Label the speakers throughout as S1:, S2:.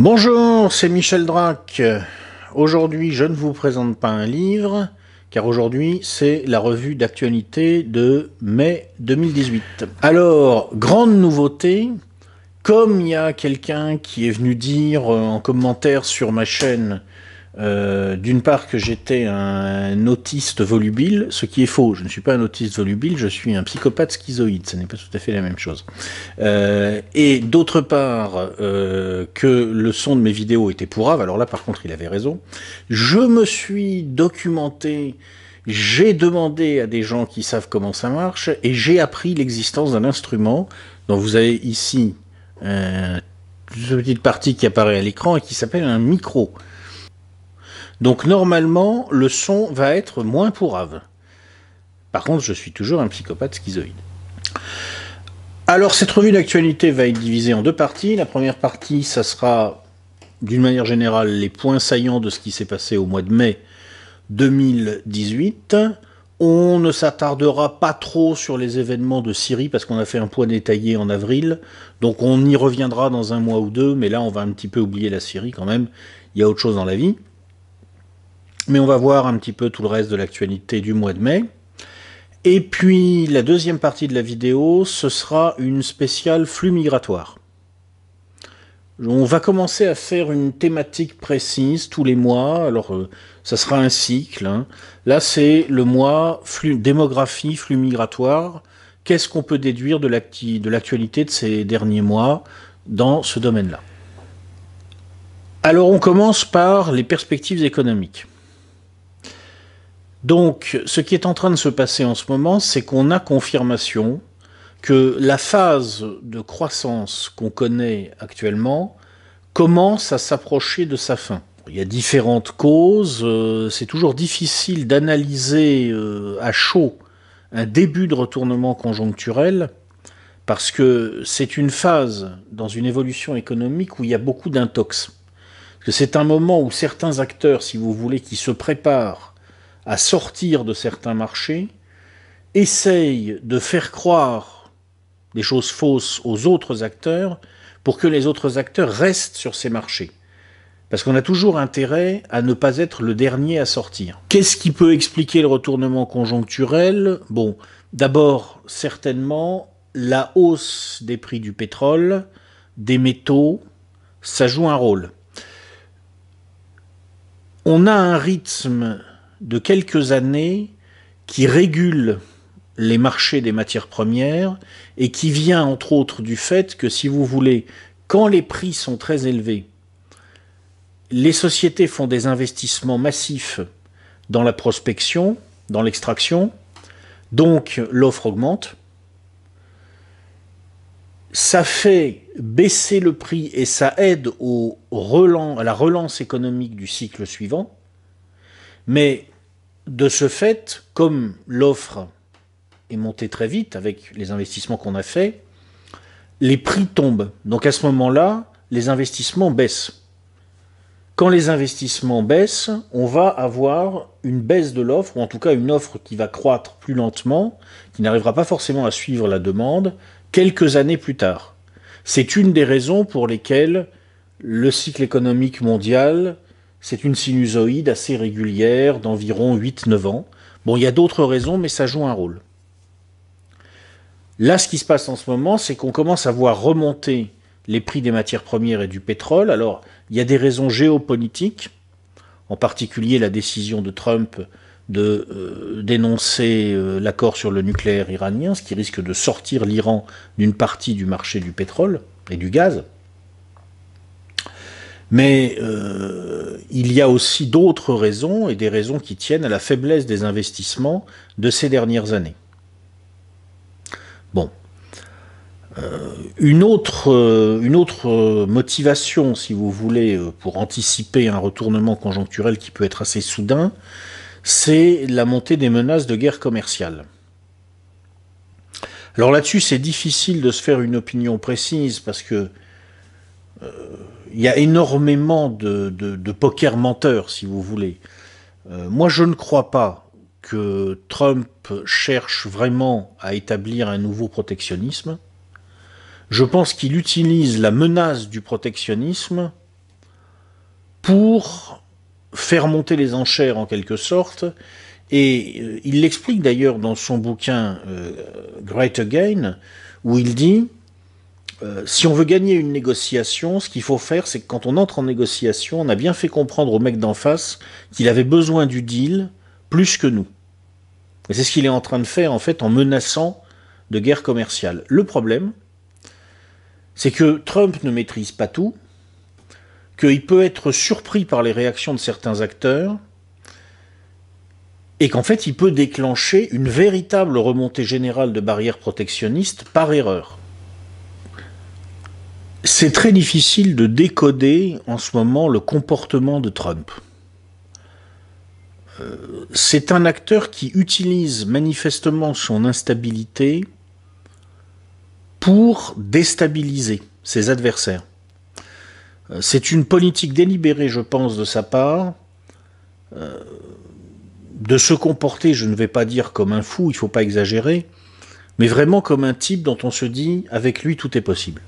S1: Bonjour, c'est Michel Drac. Aujourd'hui, je ne vous présente pas un livre, car aujourd'hui, c'est la revue d'actualité de mai 2018. Alors, grande nouveauté, comme il y a quelqu'un qui est venu dire en commentaire sur ma chaîne, d'une part que j'étais un autiste volubile, ce qui est faux, je ne suis pas un autiste volubile, je suis un psychopathe schizoïde, ce n'est pas tout à fait la même chose. Et d'autre part, que le son de mes vidéos était pourrave, alors là par contre il avait raison, je me suis documenté, j'ai demandé à des gens qui savent comment ça marche, et j'ai appris l'existence d'un instrument dont vous avez ici une petite partie qui apparaît à l'écran et qui s'appelle un micro. Donc normalement, le son va être moins pourrave. Par contre, je suis toujours un psychopathe schizoïde. Alors cette revue d'actualité va être divisée en deux parties. La première partie, ça sera d'une manière générale les points saillants de ce qui s'est passé au mois de mai 2018. On ne s'attardera pas trop sur les événements de Syrie parce qu'on a fait un point détaillé en avril. Donc on y reviendra dans un mois ou deux, mais là on va un petit peu oublier la Syrie quand même. Il y a autre chose dans la vie. Mais on va voir un petit peu tout le reste de l'actualité du mois de mai. Et puis la deuxième partie de la vidéo, ce sera une spéciale flux migratoire. On va commencer à faire une thématique précise tous les mois. Alors ça sera un cycle. Là c'est le mois démographie, flux migratoire. Qu'est-ce qu'on peut déduire de l'actualité de ces derniers mois dans ce domaine-là? Alors on commence par les perspectives économiques. Donc, ce qui est en train de se passer en ce moment, c'est qu'on a confirmation que la phase de croissance qu'on connaît actuellement commence à s'approcher de sa fin. Il y a différentes causes, c'est toujours difficile d'analyser à chaud un début de retournement conjoncturel, parce que c'est une phase dans une évolution économique où il y a beaucoup d'intox. Parce que c'est un moment où certains acteurs, si vous voulez, qui se préparent à sortir de certains marchés, essaye de faire croire des choses fausses aux autres acteurs pour que les autres acteurs restent sur ces marchés. Parce qu'on a toujours intérêt à ne pas être le dernier à sortir. Qu'est-ce qui peut expliquer le retournement conjoncturel? Bon, d'abord, certainement, la hausse des prix du pétrole, des métaux, ça joue un rôle. On a un rythme de quelques années qui régule les marchés des matières premières et qui vient entre autres du fait que, si vous voulez, quand les prix sont très élevés, les sociétés font des investissements massifs dans la prospection, dans l'extraction, donc l'offre augmente, ça fait baisser le prix et ça aide à la relance économique du cycle suivant, mais de ce fait, comme l'offre est montée très vite avec les investissements qu'on a faits, les prix tombent. Donc à ce moment-là, les investissements baissent. Quand les investissements baissent, on va avoir une baisse de l'offre, ou en tout cas une offre qui va croître plus lentement, qui n'arrivera pas forcément à suivre la demande, quelques années plus tard. C'est une des raisons pour lesquelles le cycle économique mondial, c'est une sinusoïde assez régulière d'environ 8-9 ans. Bon, il y a d'autres raisons, mais ça joue un rôle. Là, ce qui se passe en ce moment, c'est qu'on commence à voir remonter les prix des matières premières et du pétrole. Alors, il y a des raisons géopolitiques, en particulier la décision de Trump de dénoncer l'accord sur le nucléaire iranien, ce qui risque de sortir l'Iran d'une partie du marché du pétrole et du gaz. Mais il y a aussi d'autres raisons, et des raisons qui tiennent à la faiblesse des investissements de ces dernières années. Bon. Une autre motivation, si vous voulez, pour anticiper un retournement conjoncturel qui peut être assez soudain, c'est la montée des menaces de guerre commerciale. Alors là-dessus, c'est difficile de se faire une opinion précise, parce que il y a énormément de poker menteurs, si vous voulez. Moi, je ne crois pas que Trump cherche vraiment à établir un nouveau protectionnisme. Je pense qu'il utilise la menace du protectionnisme pour faire monter les enchères en quelque sorte, et il l'explique d'ailleurs dans son bouquin Great Again, où il dit si on veut gagner une négociation, ce qu'il faut faire, c'est que quand on entre en négociation, on a bien fait comprendre au mec d'en face qu'il avait besoin du deal plus que nous. Et c'est ce qu'il est en train de faire en fait en menaçant de guerre commerciale. Le problème, c'est que Trump ne maîtrise pas tout, qu'il peut être surpris par les réactions de certains acteurs, et qu'en fait il peut déclencher une véritable remontée générale de barrières protectionnistes par erreur. C'est très difficile de décoder en ce moment le comportement de Trump. C'est un acteur qui utilise manifestement son instabilité pour déstabiliser ses adversaires. C'est une politique délibérée, je pense, de sa part, de se comporter, je ne vais pas dire comme un fou, il ne faut pas exagérer, mais vraiment comme un type dont on se dit, avec lui, tout est possible.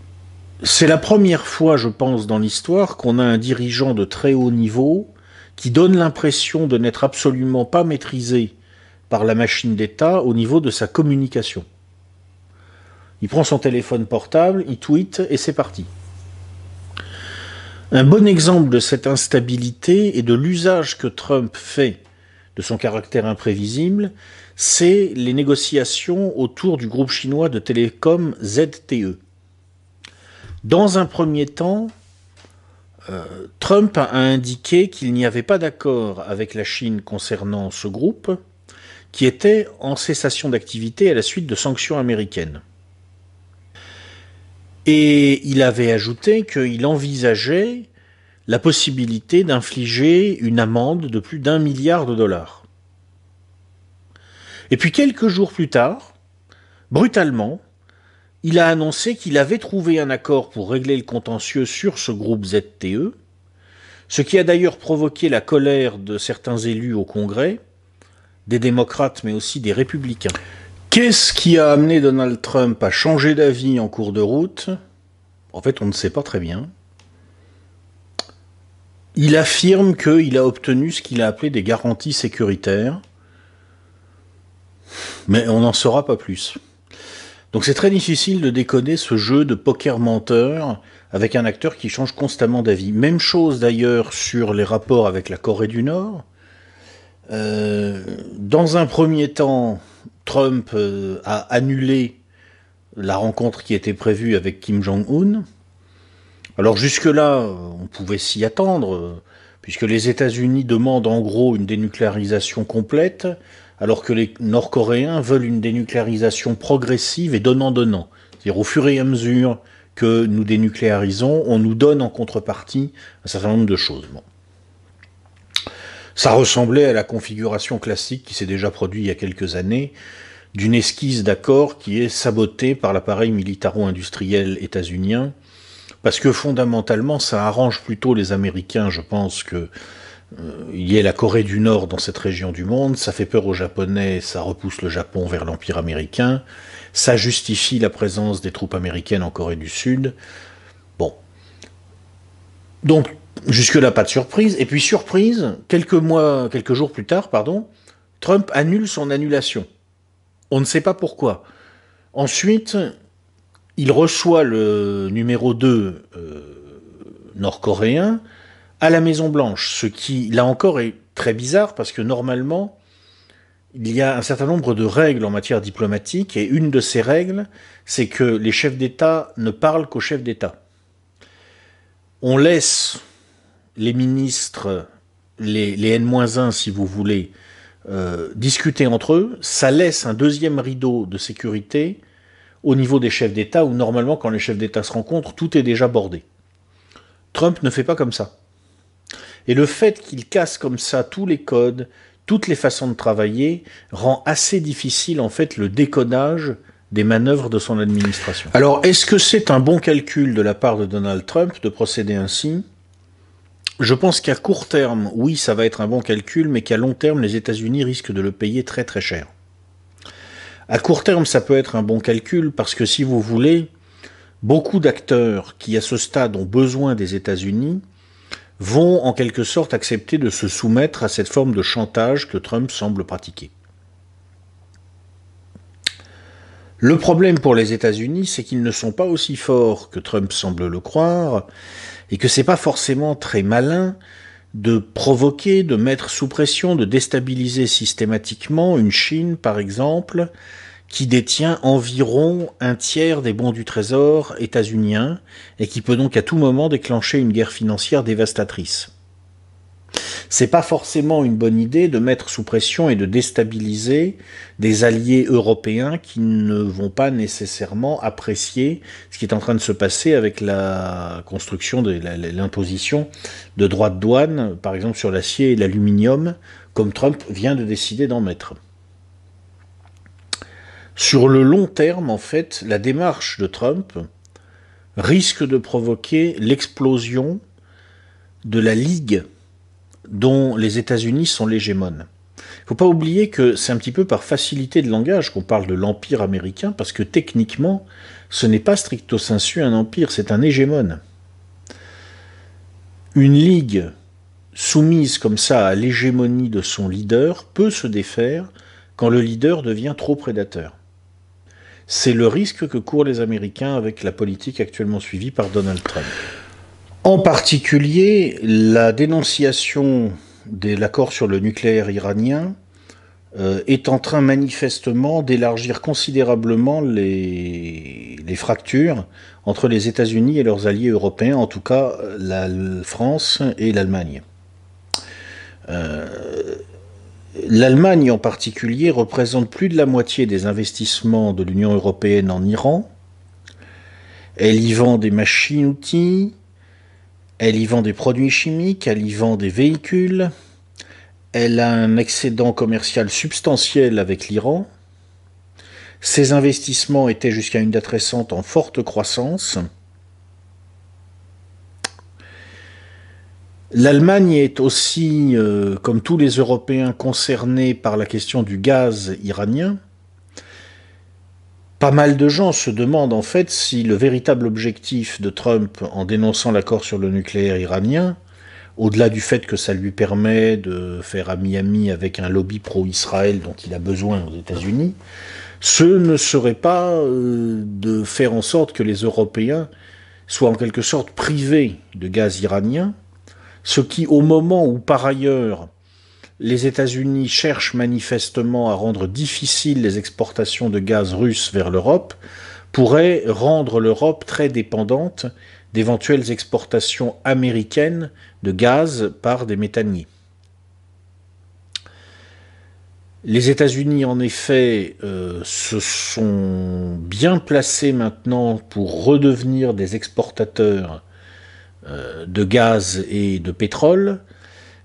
S1: C'est la première fois, je pense, dans l'histoire qu'on a un dirigeant de très haut niveau qui donne l'impression de n'être absolument pas maîtrisé par la machine d'État au niveau de sa communication. Il prend son téléphone portable, il tweet et c'est parti. Un bon exemple de cette instabilité et de l'usage que Trump fait de son caractère imprévisible, c'est les négociations autour du groupe chinois de télécom ZTE. Dans un premier temps, Trump a indiqué qu'il n'y avait pas d'accord avec la Chine concernant ce groupe, qui était en cessation d'activité à la suite de sanctions américaines. Et il avait ajouté qu'il envisageait la possibilité d'infliger une amende de plus d'1 milliard de dollars. Et puis quelques jours plus tard, brutalement, il a annoncé qu'il avait trouvé un accord pour régler le contentieux sur ce groupe ZTE, ce qui a d'ailleurs provoqué la colère de certains élus au Congrès, des démocrates mais aussi des républicains. Qu'est-ce qui a amené Donald Trump à changer d'avis en cours de route? En fait, on ne sait pas très bien. Il affirme qu'il a obtenu ce qu'il a appelé des garanties sécuritaires, mais on n'en saura pas plus. Donc c'est très difficile de décoder ce jeu de poker menteur avec un acteur qui change constamment d'avis. Même chose d'ailleurs sur les rapports avec la Corée du Nord. Dans un premier temps, Trump a annulé la rencontre qui était prévue avec Kim Jong-un. Alors jusque-là, on pouvait s'y attendre, puisque les États-Unis demandent en gros une dénucléarisation complète, alors que les Nord-Coréens veulent une dénucléarisation progressive et donnant-donnant. C'est-à-dire au fur et à mesure que nous dénucléarisons, on nous donne en contrepartie un certain nombre de choses. Bon. Ça ressemblait à la configuration classique qui s'est déjà produite il y a quelques années, d'une esquisse d'accord qui est sabotée par l'appareil militaro-industriel états-unien, parce que fondamentalement, ça arrange plutôt les Américains, je pense, que il y ait la Corée du Nord dans cette région du monde, ça fait peur aux Japonais, ça repousse le Japon vers l'Empire américain, ça justifie la présence des troupes américaines en Corée du Sud. Bon. Donc, jusque-là, pas de surprise. Et puis, surprise, quelques jours plus tard, Trump annule son annulation. On ne sait pas pourquoi. Ensuite, il reçoit le numéro 2 nord-coréen à la Maison-Blanche, ce qui, là encore, est très bizarre, parce que normalement, il y a un certain nombre de règles en matière diplomatique, et une de ces règles, c'est que les chefs d'État ne parlent qu'aux chefs d'État. On laisse les ministres, les N-1 si vous voulez, discuter entre eux, ça laisse un deuxième rideau de sécurité au niveau des chefs d'État, où normalement, quand les chefs d'État se rencontrent, tout est déjà bordé. Trump ne fait pas comme ça. Et le fait qu'il casse comme ça tous les codes, toutes les façons de travailler, rend assez difficile en fait le décodage des manœuvres de son administration. Alors, est-ce que c'est un bon calcul de la part de Donald Trump de procéder ainsi? Je pense qu'à court terme, oui, ça va être un bon calcul, mais qu'à long terme, les États-Unis risquent de le payer très très cher. À court terme, ça peut être un bon calcul, parce que si vous voulez, beaucoup d'acteurs qui à ce stade ont besoin des États-Unis vont en quelque sorte accepter de se soumettre à cette forme de chantage que Trump semble pratiquer. Le problème pour les États-Unis, c'est qu'ils ne sont pas aussi forts que Trump semble le croire, et que c'est pas forcément très malin de provoquer, de mettre sous pression, de déstabiliser systématiquement une Chine, par exemple, qui détient environ un tiers des bons du Trésor états-uniens et qui peut donc à tout moment déclencher une guerre financière dévastatrice. C'est pas forcément une bonne idée de mettre sous pression et de déstabiliser des alliés européens qui ne vont pas nécessairement apprécier ce qui est en train de se passer avec la construction de l'imposition de droits de douane, par exemple sur l'acier et l'aluminium, comme Trump vient de décider d'en mettre. Sur le long terme, en fait, la démarche de Trump risque de provoquer l'explosion de la Ligue dont les États-Unis sont l'hégémone. Il ne faut pas oublier que c'est un petit peu par facilité de langage qu'on parle de l'empire américain, parce que techniquement, ce n'est pas stricto sensu un empire, c'est un hégémone. Une ligue soumise comme ça à l'hégémonie de son leader peut se défaire quand le leader devient trop prédateur. C'est le risque que courent les Américains avec la politique actuellement suivie par Donald Trump. En particulier, la dénonciation de l'accord sur le nucléaire iranien est en train manifestement d'élargir considérablement les fractures entre les États-Unis et leurs alliés européens, en tout cas la France et l'Allemagne. L'Allemagne en particulier représente plus de la moitié des investissements de l'Union européenne en Iran. Elle y vend des machines-outils, elle y vend des produits chimiques, elle y vend des véhicules, elle a un excédent commercial substantiel avec l'Iran. Ses investissements étaient jusqu'à une date récente en forte croissance. L'Allemagne est aussi, comme tous les Européens, concernée par la question du gaz iranien. Pas mal de gens se demandent en fait si le véritable objectif de Trump en dénonçant l'accord sur le nucléaire iranien, au-delà du fait que ça lui permet de faire ami-ami avec un lobby pro-Israël dont il a besoin aux États-Unis, ce ne serait pas de faire en sorte que les Européens soient en quelque sorte privés de gaz iranien, ce qui, au moment où par ailleurs les États-Unis cherchent manifestement à rendre difficiles les exportations de gaz russe vers l'Europe, pourrait rendre l'Europe très dépendante d'éventuelles exportations américaines de gaz par des méthaniers. Les États-Unis, en effet, se sont bien placés maintenant pour redevenir des exportateurs de gaz et de pétrole.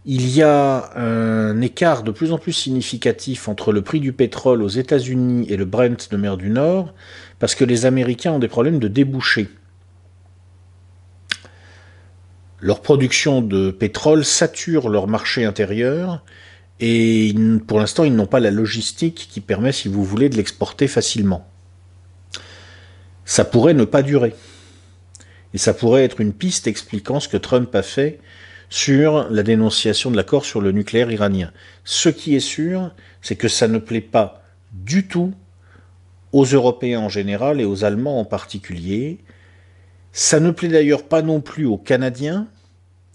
S1: Il y a un écart de plus en plus significatif entre le prix du pétrole aux États-Unis et le Brent de mer du Nord, parce que les Américains ont des problèmes de débouchés. Leur production de pétrole sature leur marché intérieur, et pour l'instant, ils n'ont pas la logistique qui permet, si vous voulez, de l'exporter facilement. Ça pourrait ne pas durer. Et ça pourrait être une piste expliquant ce que Trump a fait sur la dénonciation de l'accord sur le nucléaire iranien. Ce qui est sûr, c'est que ça ne plaît pas du tout aux Européens en général et aux Allemands en particulier. Ça ne plaît d'ailleurs pas non plus aux Canadiens.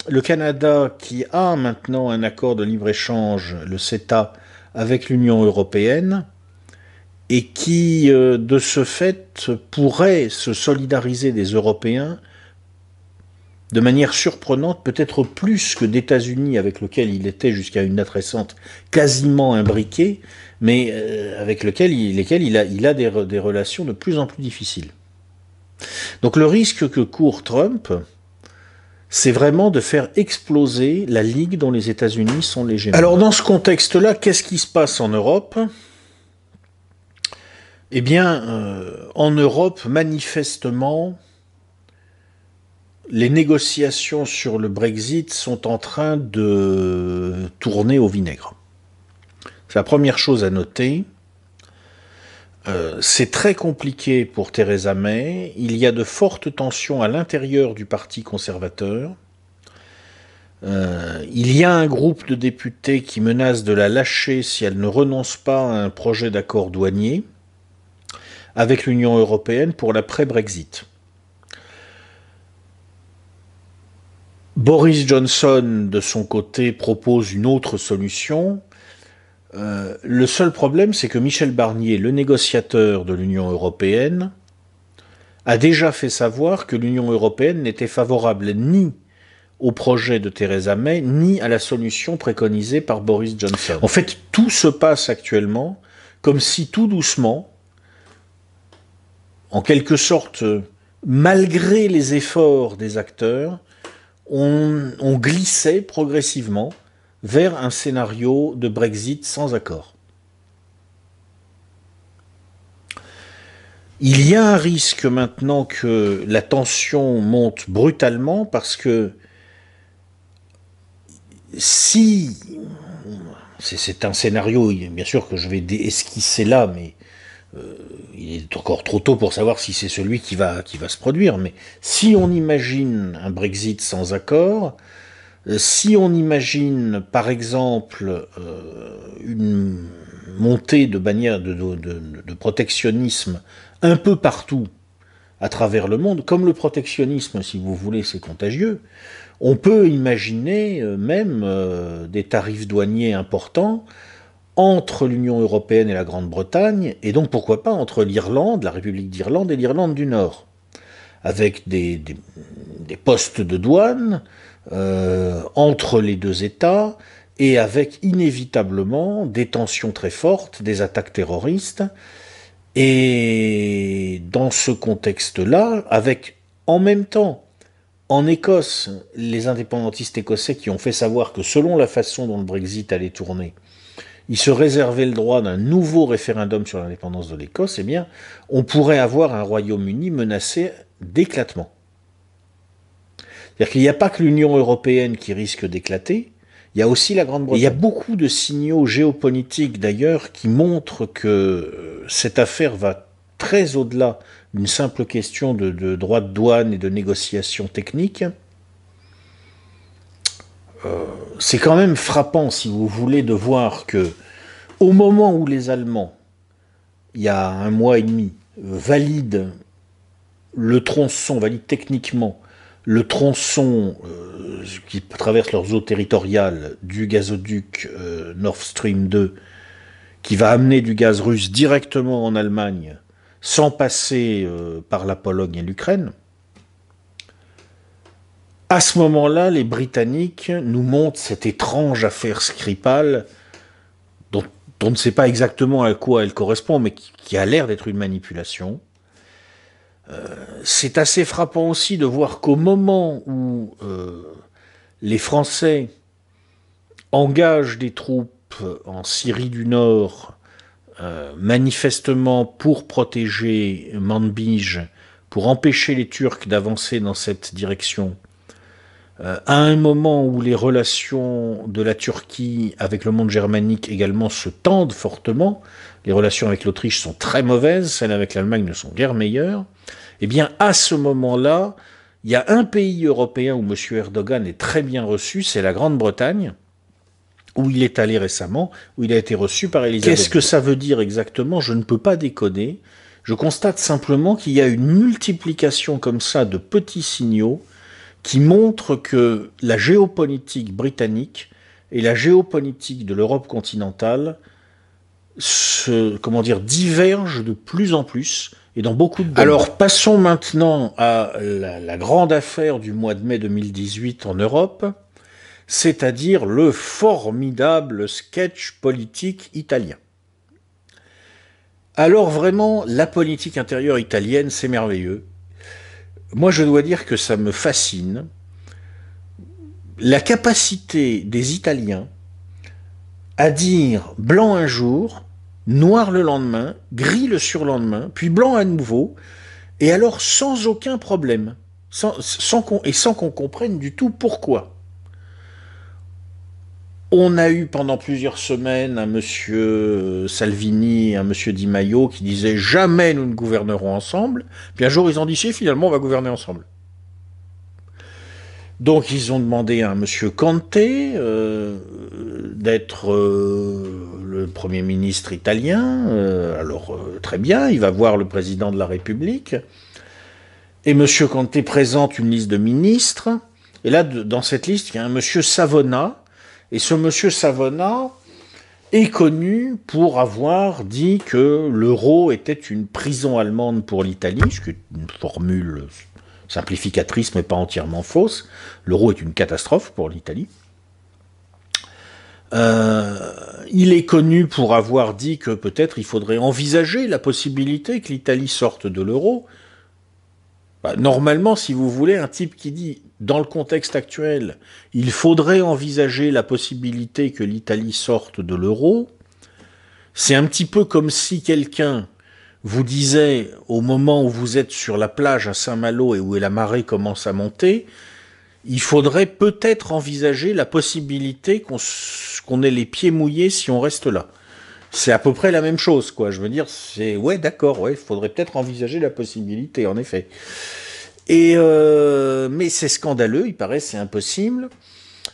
S1: Le Canada, qui a maintenant un accord de libre-échange, le CETA, avec l'Union européenne, et qui, de ce fait, pourrait se solidariser des Européens de manière surprenante, peut-être plus que d'États-Unis avec lesquels il était jusqu'à une date récente quasiment imbriqué, mais avec lesquels il a des relations de plus en plus difficiles. Donc le risque que court Trump, c'est vraiment de faire exploser la ligue dont les États-Unis sont l'hégémon. Alors dans ce contexte-là, qu'est-ce qui se passe en Europe ? Eh bien, en Europe, manifestement, les négociations sur le Brexit sont en train de tourner au vinaigre. C'est la première chose à noter. C'est très compliqué pour Theresa May. Il y a de fortes tensions à l'intérieur du Parti conservateur. Il y a un groupe de députés qui menace de la lâcher si elle ne renonce pas à un projet d'accord douanier avec l'Union européenne pour l'après-Brexit. Boris Johnson, de son côté, propose une autre solution. Le seul problème, c'est que Michel Barnier, le négociateur de l'Union européenne, a déjà fait savoir que l'Union européenne n'était favorable ni au projet de Theresa May, ni à la solution préconisée par Boris Johnson. En fait, tout se passe actuellement comme si tout doucement, en quelque sorte, malgré les efforts des acteurs, on glissait progressivement vers un scénario de Brexit sans accord. Il y a un risque maintenant que la tension monte brutalement parce que si... C'est un scénario, bien sûr, que je vais esquisser là, mais il est encore trop tôt pour savoir si c'est celui qui va se produire. Mais si on imagine un Brexit sans accord, si on imagine, par exemple, une montée de bannières de protectionnisme un peu partout à travers le monde, comme le protectionnisme, si vous voulez, c'est contagieux, on peut imaginer même des tarifs douaniers importants entre l'Union européenne et la Grande-Bretagne, et donc pourquoi pas entre l'Irlande, la République d'Irlande et l'Irlande du Nord, avec des postes de douane entre les deux États, et avec inévitablement des tensions très fortes, des attaques terroristes, et dans ce contexte-là, avec en même temps, en Écosse, les indépendantistes écossais qui ont fait savoir que selon la façon dont le Brexit allait tourner, ils se réservaient le droit d'un nouveau référendum sur l'indépendance de l'Écosse, eh bien, on pourrait avoir un Royaume-Uni menacé d'éclatement. C'est-à-dire qu'il n'y a pas que l'Union européenne qui risque d'éclater, il y a aussi la Grande-Bretagne. Il y a beaucoup de signaux géopolitiques d'ailleurs qui montrent que cette affaire va très au-delà d'une simple question de droit de douane et de négociations techniques. C'est quand même frappant, si vous voulez, de voir que au moment où les Allemands, il y a 1 mois et demi, valident le tronçon, valident techniquement le tronçon qui traverse leurs eaux territoriales du gazoduc Nord Stream 2, qui va amener du gaz russe directement en Allemagne, sans passer par la Pologne et l'Ukraine, à ce moment-là, les Britanniques nous montrent cette étrange affaire Skripal, dont on ne sait pas exactement à quoi elle correspond, mais qui a l'air d'être une manipulation. C'est assez frappant aussi de voir qu'au moment où les Français engagent des troupes en Syrie du Nord, manifestement pour protéger Manbij, pour empêcher les Turcs d'avancer dans cette direction, à un moment où les relations de la Turquie avec le monde germanique également se tendent fortement, les relations avec l'Autriche sont très mauvaises, celles avec l'Allemagne ne sont guère meilleures, eh bien à ce moment-là, il y a un pays européen où M. Erdogan est très bien reçu, c'est la Grande-Bretagne, où il est allé récemment, où il a été reçu par Elisabeth. Qu'est-ce que ça veut dire exactement? Je ne peux pas décoder. Je constate simplement qu'il y a une multiplication comme ça de petits signaux qui montrent que la géopolitique britannique et la géopolitique de l'Europe continentale divergent de plus en plus et dans beaucoup de domaines. Alors passons maintenant à la grande affaire du mois de mai 2018 en Europe, c'est-à-dire le formidable sketch politique italien. Alors vraiment, la politique intérieure italienne, c'est merveilleux. Moi, je dois dire que ça me fascine. La capacité des Italiens à dire blanc un jour, noir le lendemain, gris le surlendemain, puis blanc à nouveau, et alors sans aucun problème, sans qu'on comprenne du tout pourquoi. On a eu pendant plusieurs semaines un monsieur Salvini et un monsieur Di Maio qui disaient « Jamais nous ne gouvernerons ensemble ». Puis un jour ils ont dit « Si, finalement on va gouverner ensemble ». Donc ils ont demandé à Monsieur Conte d'être le Premier ministre italien. Alors très bien, il va voir le président de la République. Et Monsieur Conte présente une liste de ministres. Et là, dans cette liste, il y a un Monsieur Savona. Et ce Monsieur Savona est connu pour avoir dit que l'euro était une prison allemande pour l'Italie, ce qui est une formule simplificatrice mais pas entièrement fausse. L'euro est une catastrophe pour l'Italie. Il est connu pour avoir dit que peut-être il faudrait envisager la possibilité que l'Italie sorte de l'euro. Normalement, si vous voulez, un type qui dit, dans le contexte actuel, il faudrait envisager la possibilité que l'Italie sorte de l'euro, c'est un petit peu comme si quelqu'un vous disait, au moment où vous êtes sur la plage à Saint-Malo et où la marée commence à monter, il faudrait peut-être envisager la possibilité qu'on ait les pieds mouillés si on reste là. C'est à peu près la même chose, quoi. Je veux dire, c'est ouais, d'accord, ouais, il faudrait peut-être envisager la possibilité, en effet. Mais c'est scandaleux, il paraît, c'est impossible.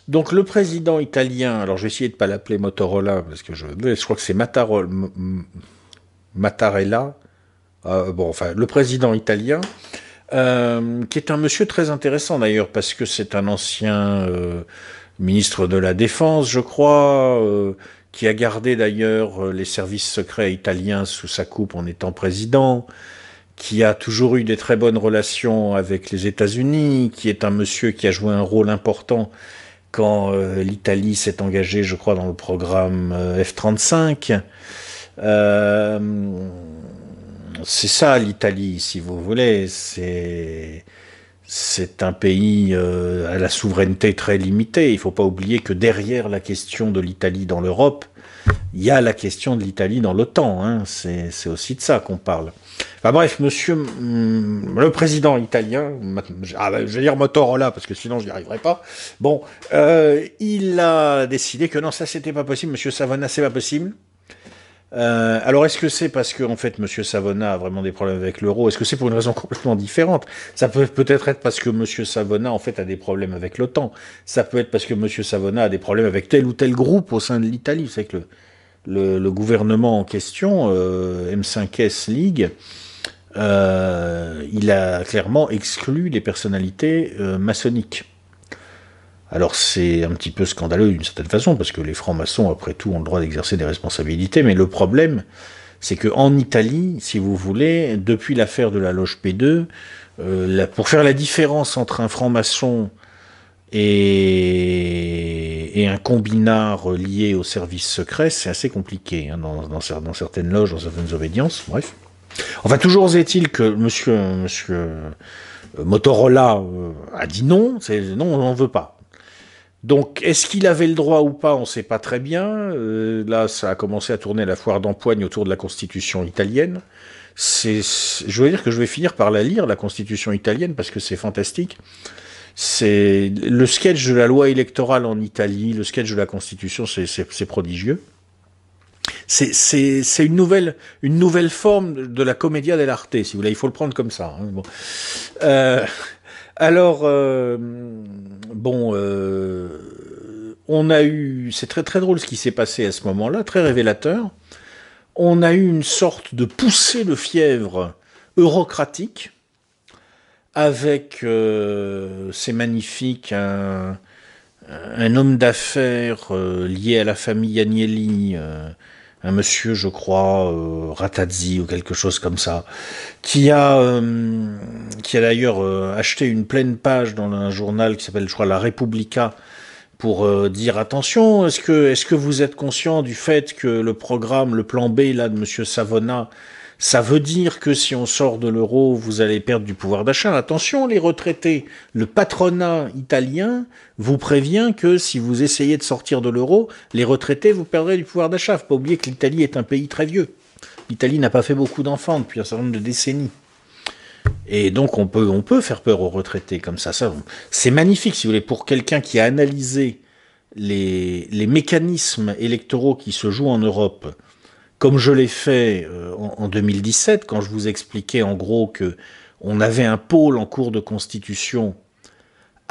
S1: Donc le président italien, alors je vais essayer de pas l'appeler Motorola parce que je crois que c'est Mattarella. Bon, enfin, le président italien, qui est un monsieur très intéressant d'ailleurs parce que c'est un ancien ministre de la Défense, je crois. Qui a gardé d'ailleurs les services secrets italiens sous sa coupe en étant président, qui a toujours eu des très bonnes relations avec les États-Unis, qui est un monsieur qui a joué un rôle important quand l'Italie s'est engagée, je crois, dans le programme F-35. C'est ça l'Italie, si vous voulez, c'est un pays à la souveraineté très limitée. Il ne faut pas oublier que derrière la question de l'Italie dans l'Europe, il y a la question de l'Italie dans l'OTAN. Hein. C'est aussi de ça qu'on parle. Enfin bref, monsieur le président italien, je vais dire Motorola parce que sinon je n'y arriverai pas. Bon, il a décidé que non, ça c'était pas possible. Monsieur Savona, c'est pas possible. Alors est-ce que c'est parce que en fait Monsieur Savona a vraiment des problèmes avec l'euro? Est-ce que c'est pour une raison complètement différente? Ça peut peut-être être parce que Monsieur Savona en fait a des problèmes avec l'OTAN. Ça peut être parce que Monsieur Savona a des problèmes avec tel ou tel groupe au sein de l'Italie. Vous savez que le gouvernement en question, M5S League, il a clairement exclu les personnalités maçonniques. Alors c'est un petit peu scandaleux d'une certaine façon, parce que les francs-maçons, après tout, ont le droit d'exercer des responsabilités, mais le problème, c'est qu'en Italie, si vous voulez, depuis l'affaire de la loge P2, pour faire la différence entre un franc-maçon et un combinard lié au service secret, c'est assez compliqué, hein, dans certaines loges, dans certaines obédiences, bref. Enfin, toujours est-il que monsieur Motorola a dit non, non, on n'en veut pas. Donc, est-ce qu'il avait le droit ou pas? On ne sait pas très bien. Là, ça a commencé à tourner la foire d'empoigne autour de la Constitution italienne. Je veux dire que je vais finir par la lire, la Constitution italienne, parce que c'est fantastique. C'est le sketch de la loi électorale en Italie, le sketch de la Constitution, c'est prodigieux. C'est une nouvelle forme de la commedia dell'arte, si vous voulez. Il faut le prendre comme ça. Hein. Bon. On a eu, c'est très très drôle ce qui s'est passé à ce moment-là, très révélateur. On a eu une sorte de poussée de fièvre eurocratique avec, c'est magnifique, un homme d'affaires lié à la famille Agnelli, un monsieur, je crois, Ratazzi ou quelque chose comme ça, qui a d'ailleurs acheté une pleine page dans un journal qui s'appelle, je crois, La Repubblica, pour dire attention, est-ce que vous êtes conscient du fait que le programme, le plan B là de monsieur Savona, ça veut dire que si on sort de l'euro, vous allez perdre du pouvoir d'achat. Attention, les retraités, le patronat italien vous prévient que si vous essayez de sortir de l'euro, les retraités, vous perdrez du pouvoir d'achat. Faut pas oublier que l'Italie est un pays très vieux. L'Italie n'a pas fait beaucoup d'enfants depuis un certain nombre de décennies. Et donc on peut faire peur aux retraités comme ça. C'est magnifique, si vous voulez, pour quelqu'un qui a analysé les mécanismes électoraux qui se jouent en Europe, comme je l'ai fait en 2017, quand je vous expliquais en gros que on avait un pôle en cours de constitution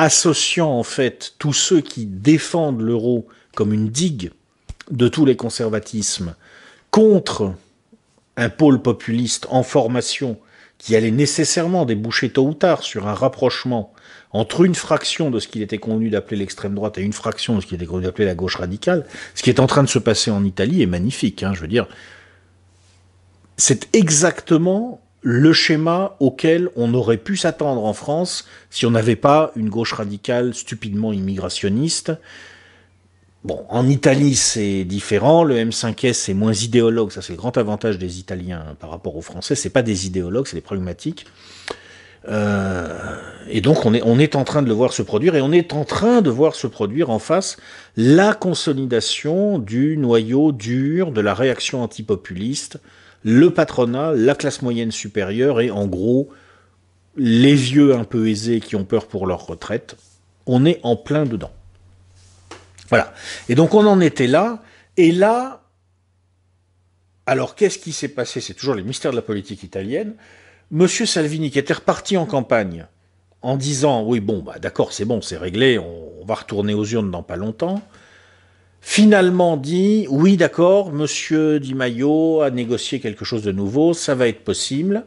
S1: associant en fait tous ceux qui défendent l'euro comme une digue de tous les conservatismes contre un pôle populiste en formation qui allait nécessairement déboucher tôt ou tard sur un rapprochement entre une fraction de ce qu'il était convenu d'appeler l'extrême droite et une fraction de ce qu'il était convenu d'appeler la gauche radicale, ce qui est en train de se passer en Italie est magnifique, hein, je veux dire. C'est exactement le schéma auquel on aurait pu s'attendre en France si on n'avait pas une gauche radicale stupidement immigrationniste. Bon, en Italie, c'est différent. Le M5S est moins idéologue. Ça, c'est le grand avantage des Italiens par rapport aux Français. C'est pas des idéologues, c'est des pragmatiques. Et donc, on est en train de le voir se produire, et on est en train de voir se produire en face la consolidation du noyau dur de la réaction antipopuliste, le patronat, la classe moyenne supérieure, et en gros, les vieux un peu aisés qui ont peur pour leur retraite. On est en plein dedans. Voilà. Et donc on en était là, et là, alors qu'est-ce qui s'est passé? C'est toujours les mystères de la politique italienne. Monsieur Salvini, qui était reparti en campagne, en disant, oui bon, bah d'accord, c'est réglé, on va retourner aux urnes dans pas longtemps, finalement dit, oui d'accord, monsieur Di Maio a négocié quelque chose de nouveau, ça va être possible.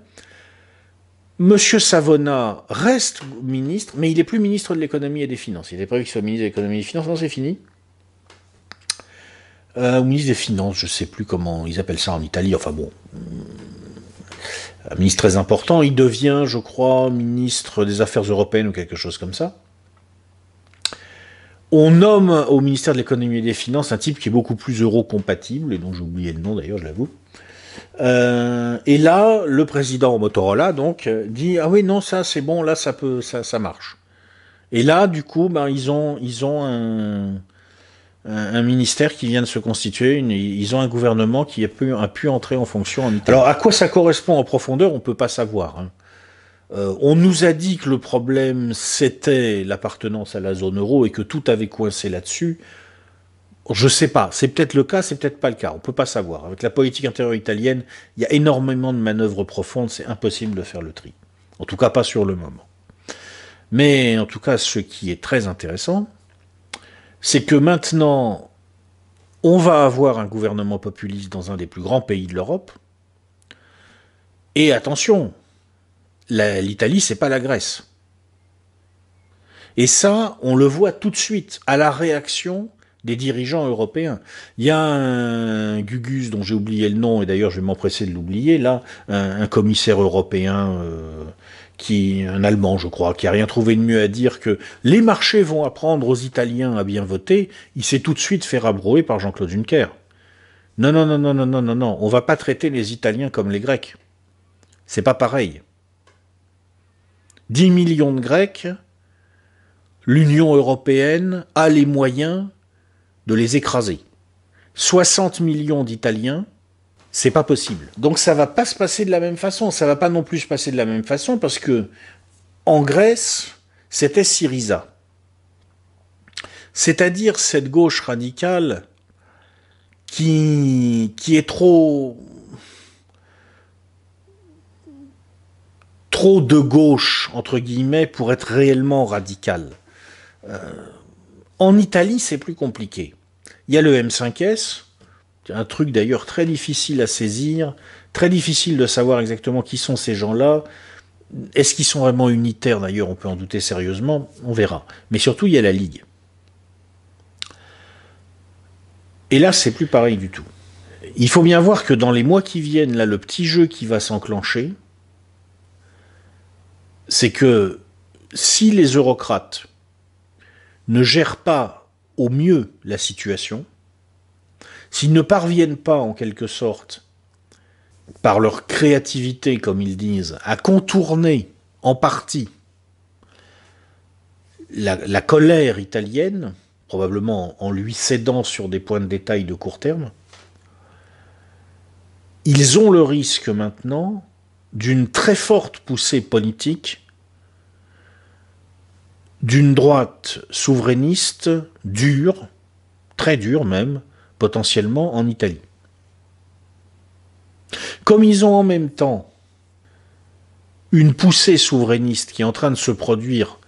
S1: Monsieur Savona reste ministre, mais il n'est plus ministre de l'économie et des finances. Il était prévu qu'il soit ministre de l'économie et des finances, non, c'est fini. Ou ministre des Finances, je ne sais plus comment ils appellent ça en Italie, enfin bon, un ministre très important, il devient, je crois, ministre des Affaires européennes ou quelque chose comme ça. On nomme au ministère de l'économie et des finances un type qui est beaucoup plus euro-compatible, et dont j'ai oublié le nom d'ailleurs, je l'avoue. Et là, le président Motorola, donc, dit « Ah oui, non, ça c'est bon, là ça marche ». Et là, du coup, ben, ils ont un ministère qui vient de se constituer, ils ont un gouvernement qui a pu entrer en fonction en Italie. Alors, à quoi ça correspond en profondeur, on ne peut pas savoir. Hein. On nous a dit que le problème, c'était l'appartenance à la zone euro et que tout avait coincé là-dessus. Je sais pas, c'est peut-être le cas, c'est peut-être pas le cas, on peut pas savoir. Avec la politique intérieure italienne, il y a énormément de manœuvres profondes, c'est impossible de faire le tri. En tout cas, pas sur le moment. Mais en tout cas, ce qui est très intéressant, c'est que maintenant, on va avoir un gouvernement populiste dans un des plus grands pays de l'Europe. Et attention, l'Italie, c'est pas la Grèce. Et ça, on le voit tout de suite, à la réaction des dirigeants européens. Il y a un Gugus, dont j'ai oublié le nom, et d'ailleurs je vais m'empresser de l'oublier, là, un commissaire européen, un Allemand, je crois, qui a rien trouvé de mieux à dire que les marchés vont apprendre aux Italiens à bien voter. Il s'est tout de suite fait rabrouer par Jean-Claude Juncker. Non, non, non, non, non, non, non, non, on va pas traiter les Italiens comme les Grecs. C'est pas pareil. 10 millions de Grecs, l'Union européenne a les moyens de les écraser. 60 millions d'Italiens, c'est pas possible. Donc ça va pas se passer de la même façon. Ça va pas non plus se passer de la même façon parce que en Grèce, c'était Syriza. C'est-à-dire cette gauche radicale qui est trop de gauche, entre guillemets, pour être réellement radicale. En Italie, c'est plus compliqué. Il y a le M5S, un truc d'ailleurs très difficile à saisir, très difficile de savoir exactement qui sont ces gens-là. Est-ce qu'ils sont vraiment unitaires d'ailleurs? On peut en douter sérieusement, on verra. Mais surtout, il y a la Ligue. Et là, c'est plus pareil du tout. Il faut bien voir que dans les mois qui viennent, là, le petit jeu qui va s'enclencher, c'est que si les eurocrates ne gèrent pas au mieux la situation, s'ils ne parviennent pas, en quelque sorte, par leur créativité, comme ils disent, à contourner en partie la colère italienne, probablement en lui cédant sur des points de détail de court terme, ils ont le risque maintenant d'une très forte poussée politique d'une droite souverainiste dure, très dure même, potentiellement en Italie. Comme ils ont en même temps une poussée souverainiste qui est en train de se produire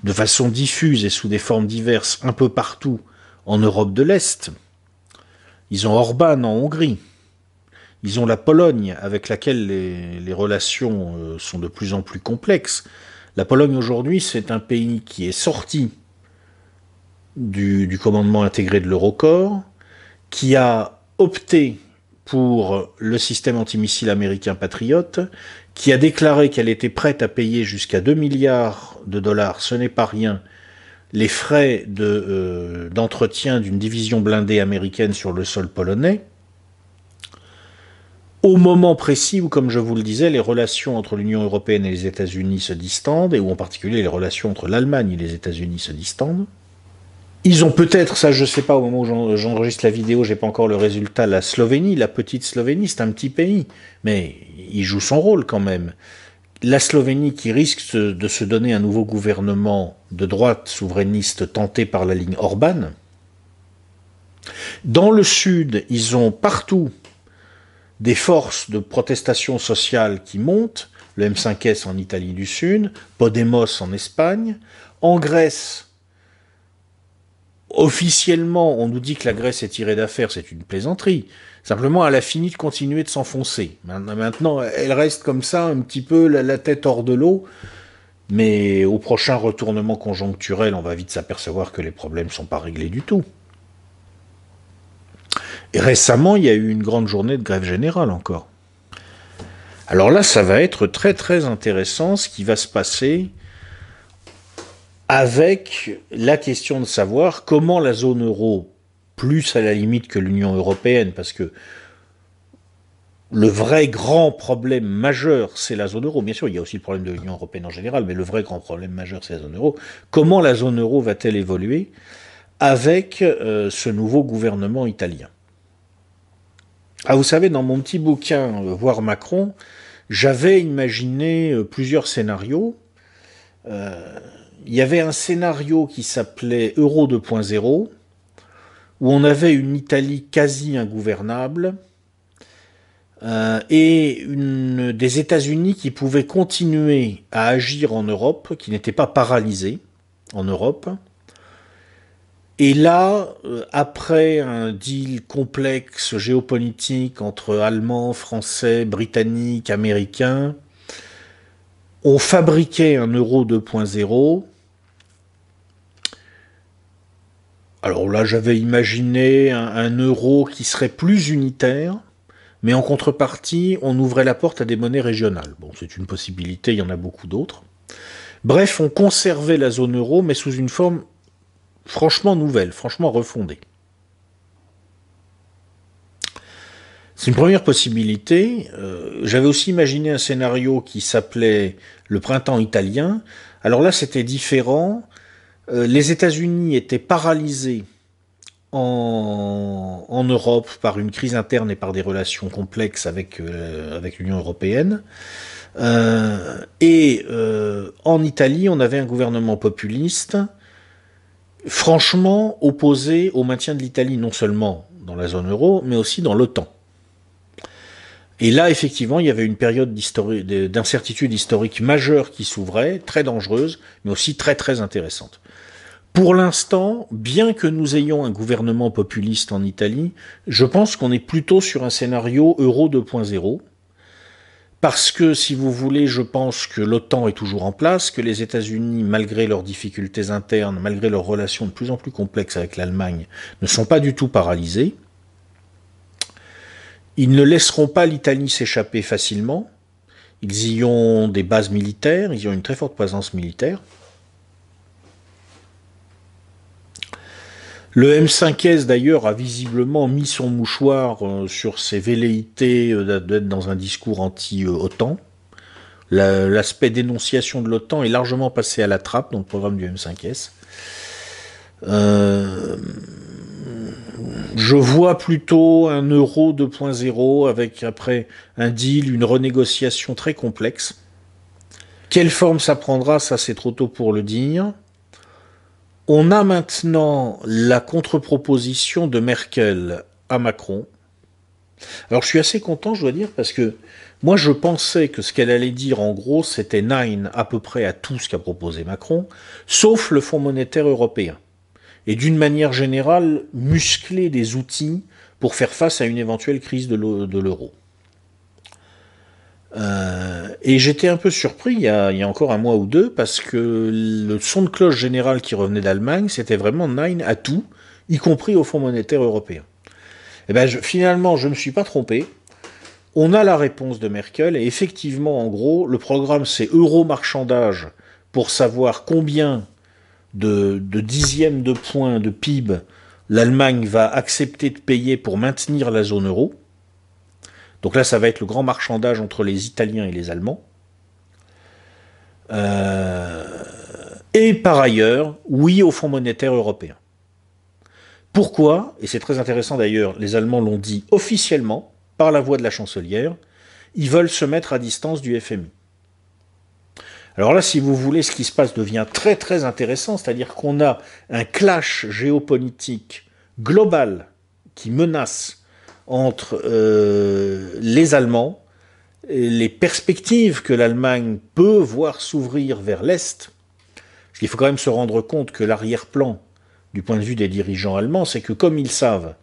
S1: de façon diffuse et sous des formes diverses un peu partout en Europe de l'Est. Ils ont Orban en Hongrie. Ils ont la Pologne, avec laquelle les relations sont de plus en plus complexes. La Pologne aujourd'hui, c'est un pays qui est sorti du commandement intégré de l'Eurocorps, qui a opté pour le système antimissile américain Patriot, qui a déclaré qu'elle était prête à payer jusqu'à 2 milliards de dollars, ce n'est pas rien, les frais d'entretien d'une division blindée américaine sur le sol polonais, au moment précis où, comme je vous le disais, les relations entre l'Union européenne et les États-Unis se distendent, et où en particulier les relations entre l'Allemagne et les États-Unis se distendent. Ils ont peut-être, ça je sais pas, au moment où j'enregistre la vidéo, j'ai pas encore le résultat, la Slovénie, la petite Slovénie, c'est un petit pays, mais il joue son rôle quand même. La Slovénie qui risque de se donner un nouveau gouvernement de droite souverainiste tenté par la ligne Orban. Dans le sud, ils ont partout des forces de protestation sociale qui montent, le M5S en Italie du Sud, Podemos en Espagne. En Grèce, officiellement, on nous dit que la Grèce est tirée d'affaire, c'est une plaisanterie. Simplement, elle a fini de continuer de s'enfoncer. Maintenant, elle reste comme ça, un petit peu la tête hors de l'eau, mais au prochain retournement conjoncturel, on va vite s'apercevoir que les problèmes ne sont pas réglés du tout. Et récemment, il y a eu une grande journée de grève générale encore. Alors là, ça va être très très intéressant ce qui va se passer avec la question de savoir comment la zone euro, plus à la limite que l'Union européenne, parce que le vrai grand problème majeur, c'est la zone euro. Bien sûr, il y a aussi le problème de l'Union européenne en général, mais le vrai grand problème majeur, c'est la zone euro. Comment la zone euro va-t-elle évoluer avec ce nouveau gouvernement italien? Ah, vous savez, dans mon petit bouquin Voir Macron, j'avais imaginé plusieurs scénarios. Il y avait un scénario qui s'appelait Euro 2.0, où on avait une Italie quasi ingouvernable, et des États-Unis qui pouvaient continuer à agir en Europe, qui n'étaient pas paralysés en Europe. Et là, après un deal complexe géopolitique entre Allemands, Français, Britanniques, Américains, on fabriquait un euro 2.0. Alors là, j'avais imaginé un euro qui serait plus unitaire, mais en contrepartie, on ouvrait la porte à des monnaies régionales. Bon, c'est une possibilité, il y en a beaucoup d'autres. Bref, on conservait la zone euro, mais sous une forme franchement nouvelle, franchement refondée. C'est une première possibilité. J'avais aussi imaginé un scénario qui s'appelait le printemps italien. Alors là, c'était différent. Les États-Unis étaient paralysés en Europe par une crise interne et par des relations complexes avec l'Union européenne. Et en Italie, on avait un gouvernement populiste franchement opposé au maintien de l'Italie, non seulement dans la zone euro, mais aussi dans l'OTAN. Et là, effectivement, il y avait une période d'incertitude historique majeure qui s'ouvrait, très dangereuse, mais aussi très très intéressante. Pour l'instant, bien que nous ayons un gouvernement populiste en Italie, je pense qu'on est plutôt sur un scénario Euro 2.0, parce que, si vous voulez, je pense que l'OTAN est toujours en place, que les États-Unis, malgré leurs difficultés internes, malgré leurs relations de plus en plus complexes avec l'Allemagne, ne sont pas du tout paralysés. Ils ne laisseront pas l'Italie s'échapper facilement. Ils y ont des bases militaires, ils y ont une très forte présence militaire. Le M5S d'ailleurs a visiblement mis son mouchoir sur ses velléités d'être dans un discours anti-OTAN. L'aspect dénonciation de l'OTAN est largement passé à la trappe dans le programme du M5S. Je vois plutôt un euro 2.0 avec après un deal, une renégociation très complexe. Quelle forme ça prendra, ça c'est trop tôt pour le dire. On a maintenant la contre-proposition de Merkel à Macron. Alors je suis assez content, je dois dire, parce que Moi, je pensais que ce qu'elle allait dire, en gros, c'était nine à peu près à tout ce qu'a proposé Macron, sauf le Fonds monétaire européen. Et d'une manière générale, muscler des outils pour faire face à une éventuelle crise de l'euro. Et j'étais un peu surpris il y a encore un mois ou deux, parce que le son de cloche général qui revenait d'Allemagne, c'était vraiment nine à tout, y compris au Fonds monétaire européen. Et ben, finalement, je ne me suis pas trompé. On a la réponse de Merkel, et effectivement, en gros, le programme, c'est euro-marchandage pour savoir combien de dixièmes de points de PIB l'Allemagne va accepter de payer pour maintenir la zone euro. Donc là, ça va être le grand marchandage entre les Italiens et les Allemands. Et par ailleurs, oui au Fonds monétaire européen. Pourquoi? Et c'est très intéressant d'ailleurs, les Allemands l'ont dit officiellement, par la voix de la chancelière, ils veulent se mettre à distance du FMI. Alors là, si vous voulez, ce qui se passe devient très très intéressant, c'est-à-dire qu'on a un clash géopolitique global qui menace entre les Allemands, les perspectives que l'Allemagne peut voir s'ouvrir vers l'Est. Parce qu'il faut quand même se rendre compte que l'arrière-plan, du point de vue des dirigeants allemands, c'est que comme ils savent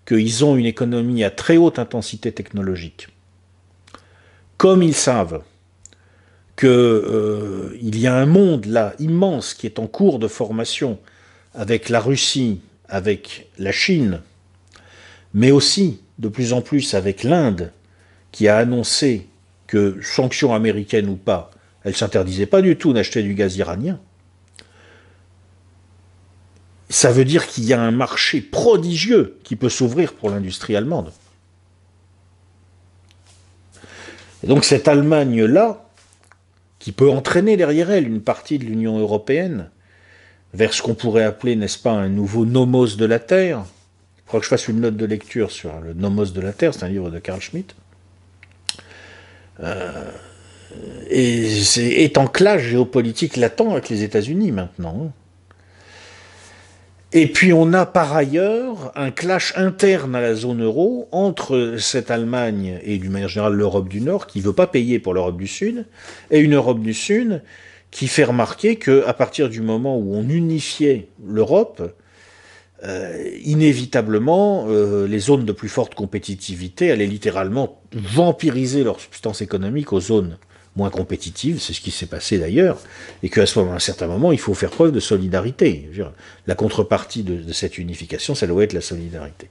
S1: qu'ils ont une économie à très haute intensité technologique, comme ils savent qu'il y a un monde là immense qui est en cours de formation avec la Russie, avec la Chine, mais aussi de plus en plus avec l'Inde, qui a annoncé que, sanctions américaines ou pas, elle ne s'interdisait pas du tout d'acheter du gaz iranien. Ça veut dire qu'il y a un marché prodigieux qui peut s'ouvrir pour l'industrie allemande. Et donc cette Allemagne-là, qui peut entraîner derrière elle une partie de l'Union européenne vers ce qu'on pourrait appeler, n'est-ce pas, un nouveau nomos de la Terre. Il faudra que je fasse une note de lecture sur le nomos de la Terre, c'est un livre de Carl Schmitt. Et est en clash géopolitique latent avec les États-Unis maintenant. Et puis on a par ailleurs un clash interne à la zone euro entre cette Allemagne et d'une manière générale l'Europe du Nord qui ne veut pas payer pour l'Europe du Sud, et une Europe du Sud qui fait remarquer qu'à partir du moment où on unifiait l'Europe, inévitablement les zones de plus forte compétitivité allaient littéralement vampiriser leur substance économique aux zones moins compétitive, c'est ce qui s'est passé d'ailleurs, et qu'à un certain moment, il faut faire preuve de solidarité. La contrepartie de cette unification, ça doit être la solidarité.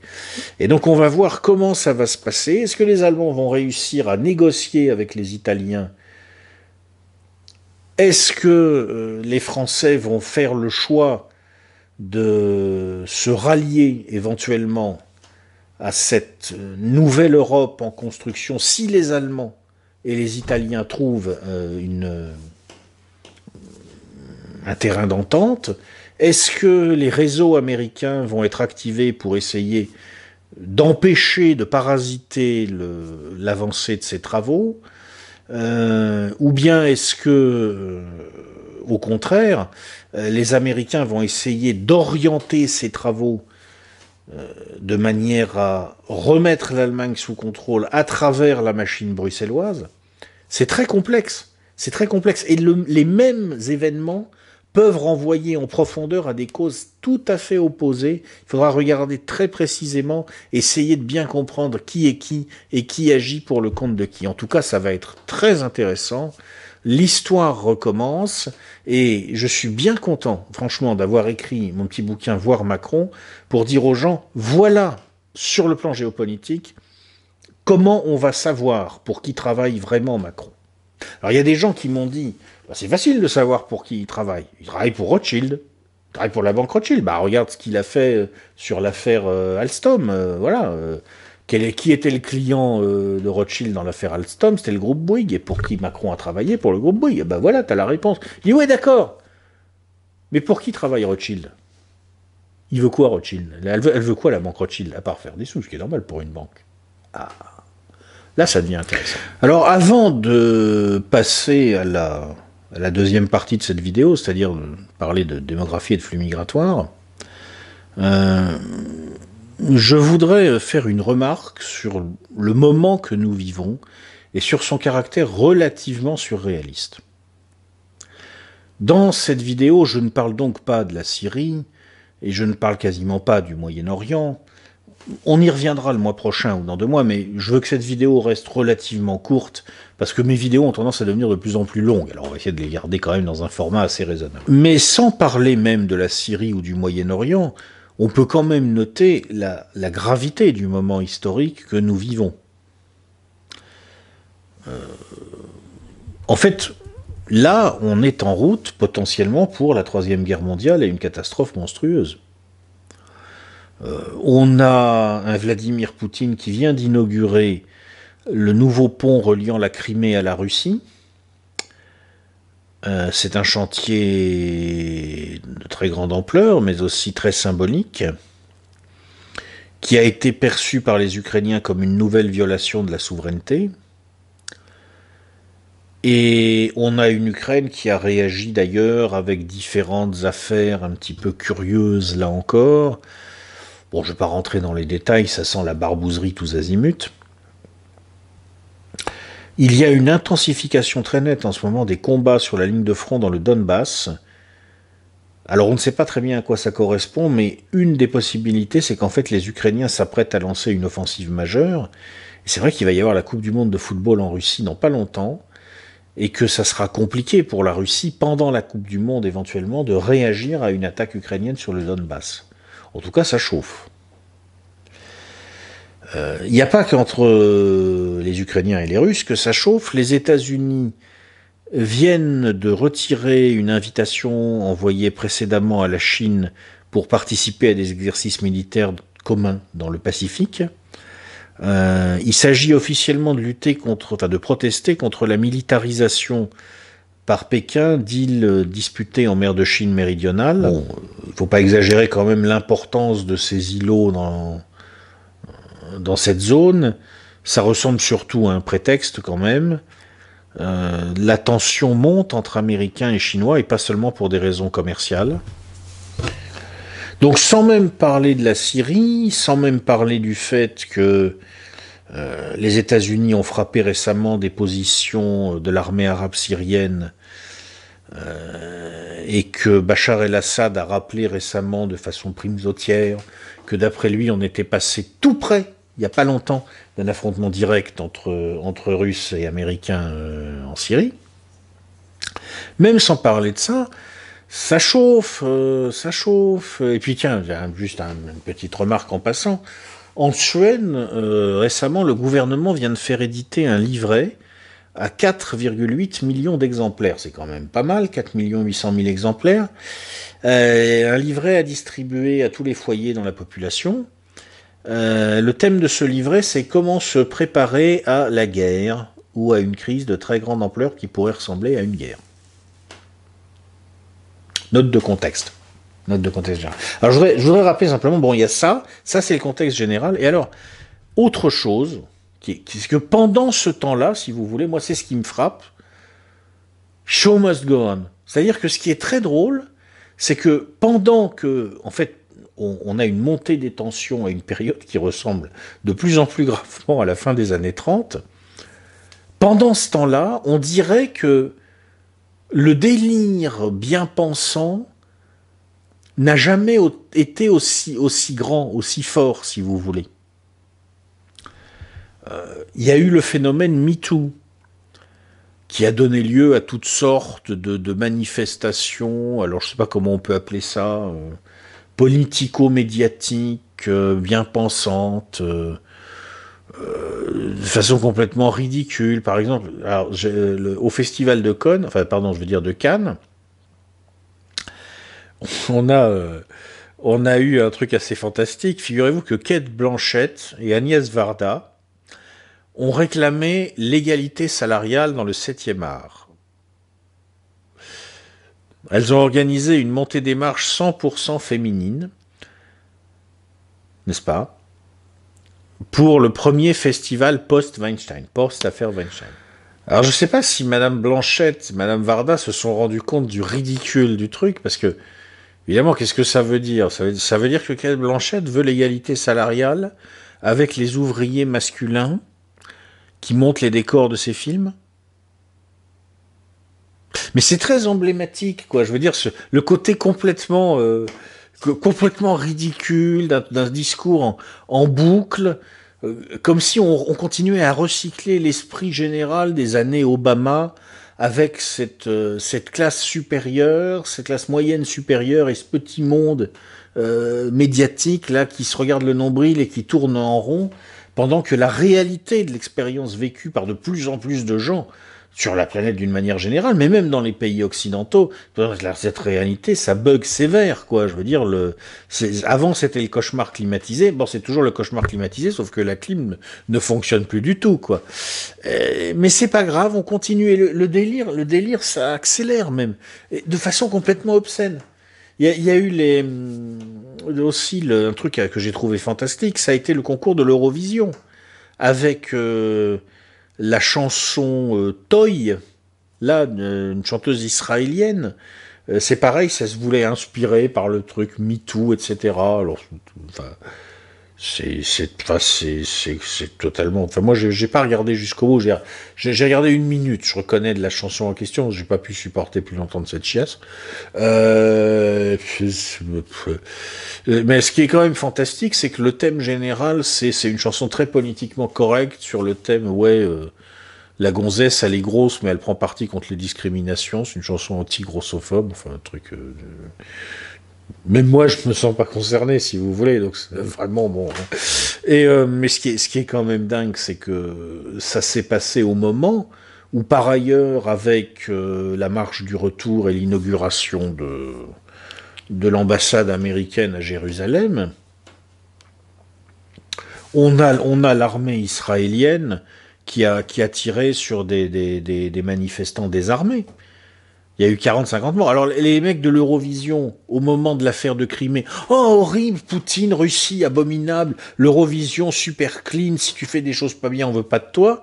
S1: Et donc on va voir comment ça va se passer. Est-ce que les Allemands vont réussir à négocier avec les Italiens? Est-ce que les Français vont faire le choix de se rallier éventuellement à cette nouvelle Europe en construction si les Allemands et les Italiens trouvent un terrain d'entente? Est-ce que les réseaux américains vont être activés pour essayer d'empêcher, de parasiter l'avancée de ces travaux? Ou bien est-ce que, au contraire, les Américains vont essayer d'orienter ces travaux de manière à remettre l'Allemagne sous contrôle à travers la machine bruxelloise? C'est très complexe. C'est très complexe. Et les mêmes événements peuvent renvoyer en profondeur à des causes tout à fait opposées. Il faudra regarder très précisément, essayer de bien comprendre qui est qui et qui agit pour le compte de qui. En tout cas, ça va être très intéressant. L'histoire recommence et je suis bien content, franchement, d'avoir écrit mon petit bouquin Voir Macron pour dire aux gens, voilà, sur le plan géopolitique, comment on va savoir pour qui travaille vraiment Macron. Alors il y a des gens qui m'ont dit, bah, c'est facile de savoir pour qui il travaille. Il travaille pour Rothschild, il travaille pour la banque Rothschild. Bah regarde ce qu'il a fait sur l'affaire Alstom, voilà. Qui était le client de Rothschild dans l'affaire Alstom? C'était le groupe Bouygues. Et pour qui Macron a travaillé? Pour le groupe Bouygues. Ben voilà, t'as la réponse. Il dit, ouais, d'accord. Mais pour qui travaille Rothschild? Il veut quoi, Rothschild? Elle veut quoi, la banque Rothschild? À part faire des sous, ce qui est normal pour une banque. Ah, là, ça devient intéressant. Alors, avant de passer à la deuxième partie de cette vidéo, c'est-à-dire parler de démographie et de flux migratoires, je voudrais faire une remarque sur le moment que nous vivons et sur son caractère relativement surréaliste. Dans cette vidéo, je ne parle donc pas de la Syrie, et je ne parle quasiment pas du Moyen-Orient. On y reviendra le mois prochain ou dans 2 mois, mais je veux que cette vidéo reste relativement courte, parce que mes vidéos ont tendance à devenir de plus en plus longues, alors on va essayer de les garder quand même dans un format assez raisonnable. Mais sans parler même de la Syrie ou du Moyen-Orient, on peut quand même noter la gravité du moment historique que nous vivons. En fait, là, on est en route potentiellement pour la Troisième Guerre mondiale et une catastrophe monstrueuse. On a un Vladimir Poutine qui vient d'inaugurer le nouveau pont reliant la Crimée à la Russie. C'est un chantier de très grande ampleur, mais aussi très symbolique, qui a été perçu par les Ukrainiens comme une nouvelle violation de la souveraineté. Et on a une Ukraine qui a réagi d'ailleurs avec différentes affaires un petit peu curieuses là encore. Bon, je ne vais pas rentrer dans les détails, ça sent la barbouzerie tous azimuts. Il y a une intensification très nette en ce moment des combats sur la ligne de front dans le Donbass. Alors on ne sait pas très bien à quoi ça correspond, mais une des possibilités, c'est qu'en fait les Ukrainiens s'apprêtent à lancer une offensive majeure. Et c'est vrai qu'il va y avoir la Coupe du Monde de football en Russie dans pas longtemps, et que ça sera compliqué pour la Russie, pendant la Coupe du Monde éventuellement, de réagir à une attaque ukrainienne sur le Donbass. En tout cas, ça chauffe. Il n'y a pas qu'entre les Ukrainiens et les Russes que ça chauffe. Les États-Unis viennent de retirer une invitation envoyée précédemment à la Chine pour participer à des exercices militaires communs dans le Pacifique. Il s'agit officiellement de lutter contre, enfin de protester contre la militarisation par Pékin d'îles disputées en mer de Chine méridionale. Bon, il ne faut pas exagérer quand même l'importance de ces îlots dans cette zone. Ça ressemble surtout à un prétexte quand même. La tension monte entre Américains et Chinois, et pas seulement pour des raisons commerciales. Donc sans même parler de la Syrie, sans même parler du fait que les États-Unis ont frappé récemment des positions de l'armée arabe syrienne et que Bachar el-Assad a rappelé récemment de façon primesautière que d'après lui on était passé tout près, il n'y a pas longtemps, d'un affrontement direct entre Russes et Américains en Syrie. Même sans parler de ça, ça chauffe, ça chauffe. Et puis tiens, juste une petite remarque en passant. En Suède, récemment, le gouvernement vient de faire éditer un livret à 4,8 millions d'exemplaires. C'est quand même pas mal, 4 800 000 exemplaires. Un livret à distribuer à tous les foyers dans la population. Le thème de ce livret, c'est comment se préparer à la guerre ou à une crise de très grande ampleur qui pourrait ressembler à une guerre. Note de contexte. Note de contexte général. Alors je voudrais rappeler simplement, bon, il y a ça c'est le contexte général, et alors, autre chose, c'est que pendant ce temps-là, si vous voulez, moi c'est ce qui me frappe, show must go on. C'est-à-dire que ce qui est très drôle, c'est que pendant que, en fait, on a une montée des tensions à une période qui ressemble de plus en plus gravement à la fin des années 30, pendant ce temps-là, on dirait que le délire bien pensant n'a jamais été aussi grand, aussi fort, si vous voulez. Il y a eu le phénomène MeToo, qui a donné lieu à toutes sortes de manifestations, alors je ne sais pas comment on peut appeler ça, politico-médiatiques, bien pensantes, de façon complètement ridicule. Par exemple, alors, au festival de Cannes, de Cannes, on a eu un truc assez fantastique. Figurez-vous que Cate Blanchett et Agnès Varda ont réclamé l'égalité salariale dans le 7e art. Elles ont organisé une montée des marches 100% féminine, n'est-ce pas, pour le premier festival post-Weinstein, post-affaire Weinstein. Alors je ne sais pas si Madame Blanchett et Madame Varda se sont rendues compte du ridicule du truc, parce que, évidemment, qu'est-ce que ça veut dire ? Ça veut dire que Cate Blanchett veut l'égalité salariale avec les ouvriers masculins qui montent les décors de ces films. Mais c'est très emblématique, quoi. Je veux dire, le côté complètement ridicule d'un discours en boucle, comme si on continuait à recycler l'esprit général des années Obama avec cette classe supérieure, cette classe moyenne supérieure et ce petit monde médiatique là qui se regarde le nombril et qui tourne en rond, pendant que la réalité de l'expérience vécue par de plus en plus de gens sur la planète d'une manière générale, mais même dans les pays occidentaux, cette réalité, ça bug sévère, quoi. Je veux dire, avant c'était le cauchemar climatisé, bon c'est toujours le cauchemar climatisé, sauf que la clim ne fonctionne plus du tout, quoi. Mais c'est pas grave, on continue, et le délire, ça accélère même, et de façon complètement obscène. Il y a eu aussi un truc que j'ai trouvé fantastique, ça a été le concours de l'Eurovision, avec la chanson Toy, là, une chanteuse israélienne. C'est pareil, ça se voulait inspirer par le truc MeToo, etc. Alors, enfin, c'est totalement... Enfin, moi, j'ai pas regardé jusqu'au bout. J'ai regardé 1 minute, je reconnais, de la chanson en question. J'ai pas pu supporter plus longtemps de cette chiasse. Mais ce qui est quand même fantastique, c'est que le thème général, c'est une chanson très politiquement correcte sur le thème, la gonzesse, elle est grosse, mais elle prend parti contre les discriminations. C'est une chanson anti-grossophobe, enfin un truc... Même moi, je me sens pas concerné, si vous voulez, donc c'est vraiment bon. Et mais ce qui est quand même dingue, c'est que ça s'est passé au moment où, par ailleurs, avec la marche du retour et l'inauguration de l'ambassade américaine à Jérusalem, on a l'armée israélienne qui a tiré sur des manifestants désarmés. Il y a eu 40-50 morts. Alors les mecs de l'Eurovision, au moment de l'affaire de Crimée, oh horrible, Poutine, Russie, abominable, l'Eurovision super clean, si tu fais des choses pas bien, on veut pas de toi.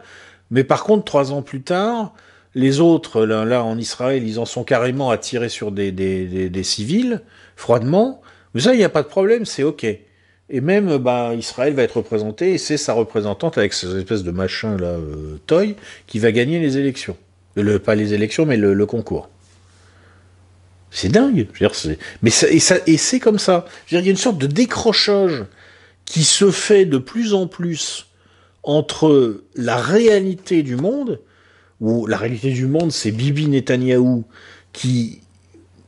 S1: Mais par contre, 3 ans plus tard, les autres, là en Israël, ils en sont carrément à tirer sur des civils, froidement. Mais ça, il n'y a pas de problème, c'est ok. Et même, Israël va être représenté, et c'est sa représentante avec ces espèces de machins là, Toy, qui va gagner les élections. Pas les élections, mais le concours. C'est dingue. Je veux dire, et c'est comme ça. Je veux dire, il y a une sorte de décrochage qui se fait de plus en plus entre la réalité du monde, où la réalité du monde, c'est Bibi Netanyahou qui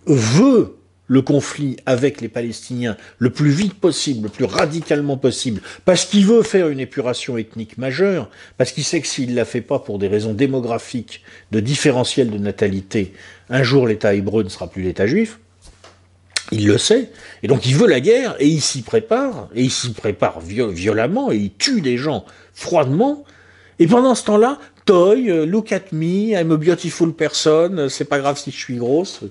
S1: veut le conflit avec les Palestiniens le plus vite possible, le plus radicalement possible, parce qu'il veut faire une épuration ethnique majeure, parce qu'il sait que s'il ne la fait pas pour des raisons démographiques, de différentiel de natalité, un jour l'État hébreu ne sera plus l'État juif, il le sait, et donc il veut la guerre, et il s'y prépare violemment, et il tue des gens froidement, et pendant ce temps-là, Toy, look at me, I'm a beautiful person, c'est pas grave si je suis grosse.